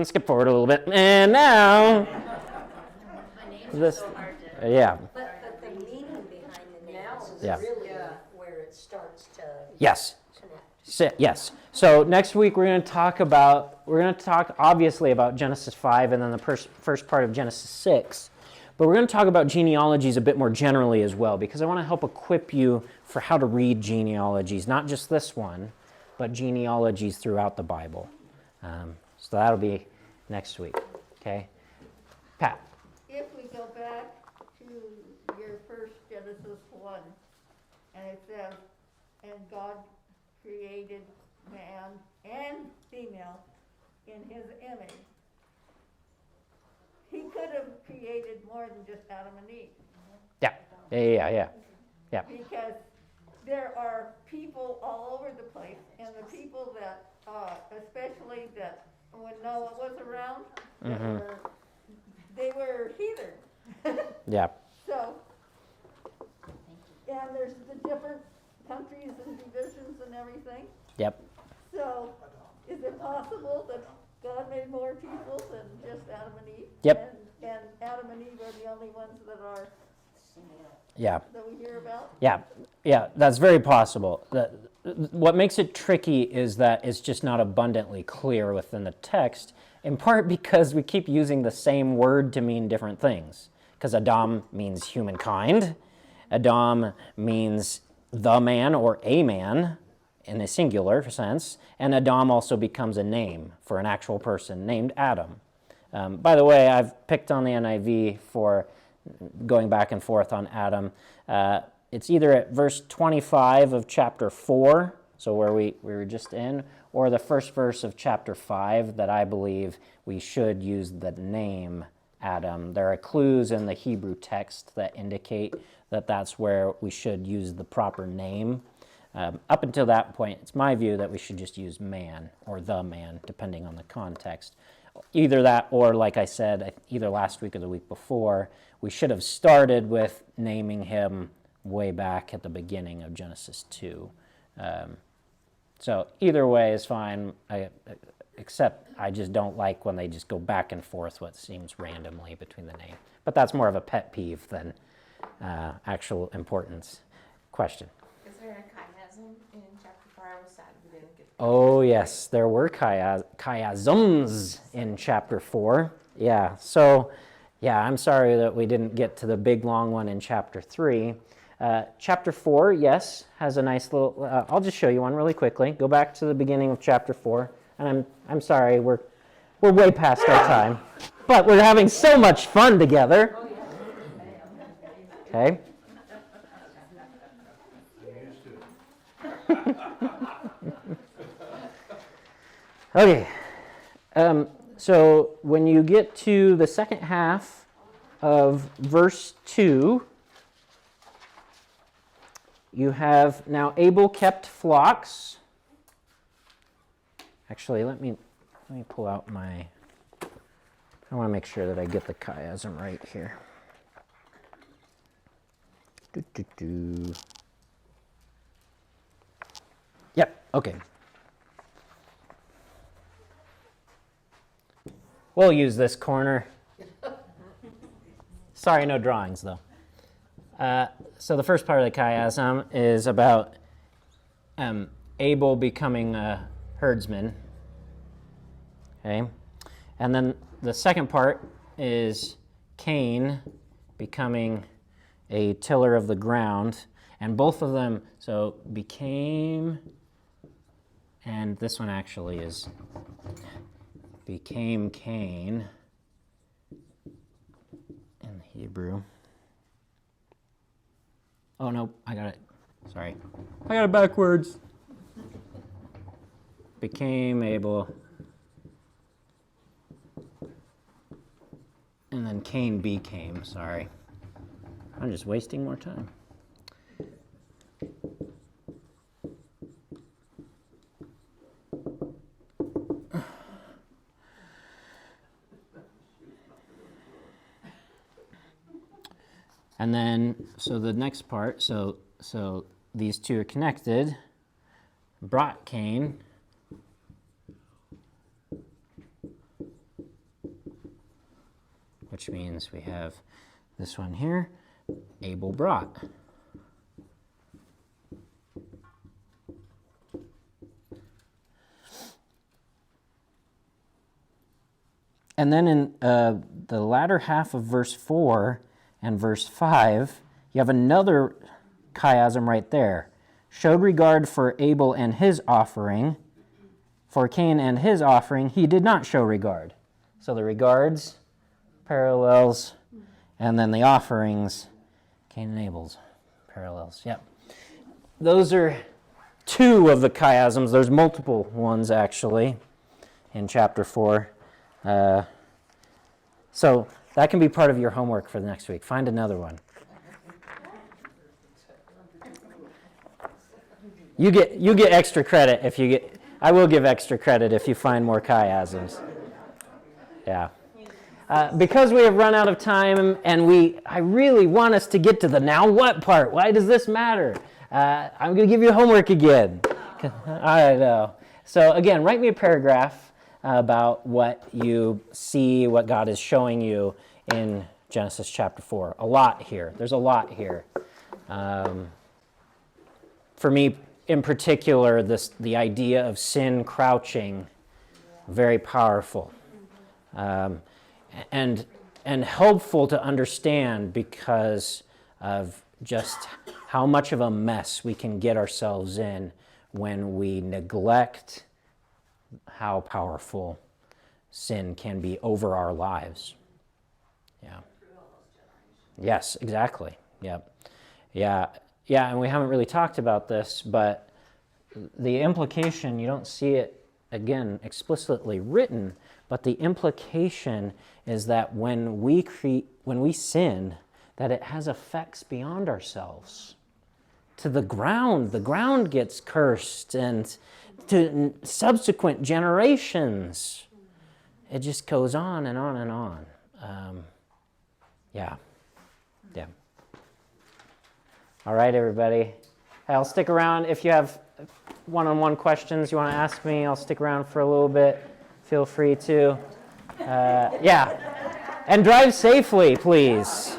skip forward a little bit, and now My name's this, so hard to. yeah, But the meaning behind the names is Yeah. really where it starts to yes. connect. Yes. So next week we're going to talk obviously about Genesis 5 and then the first part of Genesis 6. But we're going to talk about genealogies a bit more generally as well, because I want to help equip you for how to read genealogies, not just this one, but genealogies throughout the Bible. So that'll be next week. Okay? Pat. If we go back to your first Genesis 1, and it says, and God created man and female in his image. He could have created more than just Adam and Eve. Yeah. Because there are people all over the place, and the people that, especially that when Noah was around, they were heathen. Yeah. So, and there's the different countries and divisions and everything. Yep. So, is it possible that God made more people than just Adam and Eve? Yep. And Adam and Eve are the only ones that Yeah. we hear about? Yeah, that's very possible. What makes it tricky is that it's just not abundantly clear within the text, in part because we keep using the same word to mean different things. Because Adam means humankind, Adam means the man or a man in a singular sense, and Adam also becomes a name for an actual person named Adam. By the way, I've picked on the NIV for going back and forth on Adam. It's either at verse 25 of chapter 4, so where we were just in, or the first verse of chapter 5 that I believe we should use the name Adam. There are clues in the Hebrew text that indicate that that's where we should use the proper name. Up until that point, it's my view that we should just use man or the man, depending on the context. Either that or, like I said, either last week or the week before, we should have started with naming him way back at the beginning of Genesis 2. So either way is fine, except I just don't like when they just go back and forth what seems randomly between the name. But that's more of a pet peeve than actual importance. Question? Is there a chiasm in chapter 4? I was sad we didn't get. Oh, yes, there were chiasms in chapter 4. Yeah, so, I'm sorry that we didn't get to the big long one in chapter 3. Chapter 4, yes, has a nice little, I'll just show you one really quickly. Go back to the beginning of chapter 4, and I'm sorry, we're way past our time, but we're having so much fun together. Okay. Okay, so when you get to the second half of verse 2, you have now Abel kept flocks. Actually, let me pull out my, I want to make sure that I get the chiasm right here. Yep, okay. We'll use this corner. Sorry, no drawings though. So the first part of the chiasm is about Abel becoming a herdsman. Okay, and then the second part is Cain becoming a tiller of the ground, and both of them, so became And this one actually is became Cain in Hebrew. Oh, no, I got it. Sorry. I got it backwards. Became Abel. And then Cain became, sorry. I'm just wasting more time. And then, so the next part, so these two are connected, brought Cain, which means we have this one here, Abel brought. And then in the latter half of verse 4 and verse 5, you have another chiasm right there. Showed regard for Abel and his offering. For Cain and his offering, he did not show regard. So the regards, parallels, and then the offerings, Cain and Abel's parallels. Yep. Those are two of the chiasms. There's multiple ones, actually, in chapter 4. So that can be part of your homework for the next week. Find another one. You get extra credit if you get. I will give extra credit if you find more chiasms. Yeah. Because we have run out of time, and I really want us to get to the now what part. Why does this matter? I'm going to give you homework again. I know. So again, write me a paragraph about what you see, what God is showing you in Genesis chapter 4. A lot here. There's a lot here. For me, in particular, the idea of sin crouching, very powerful. And helpful to understand because of just how much of a mess we can get ourselves in when we neglect how powerful sin can be over our lives. Yeah. Yes, exactly. Yep. Yeah, and we haven't really talked about this, but the implication, you don't see it, again, explicitly written, but the implication is that when we sin, that it has effects beyond ourselves. To the ground gets cursed, and to subsequent generations. It just goes on and on and on. Yeah. All right, everybody. Hey, I'll stick around. If you have one-on-one questions you want to ask me, I'll stick around for a little bit. Feel free to. Yeah. And drive safely, please.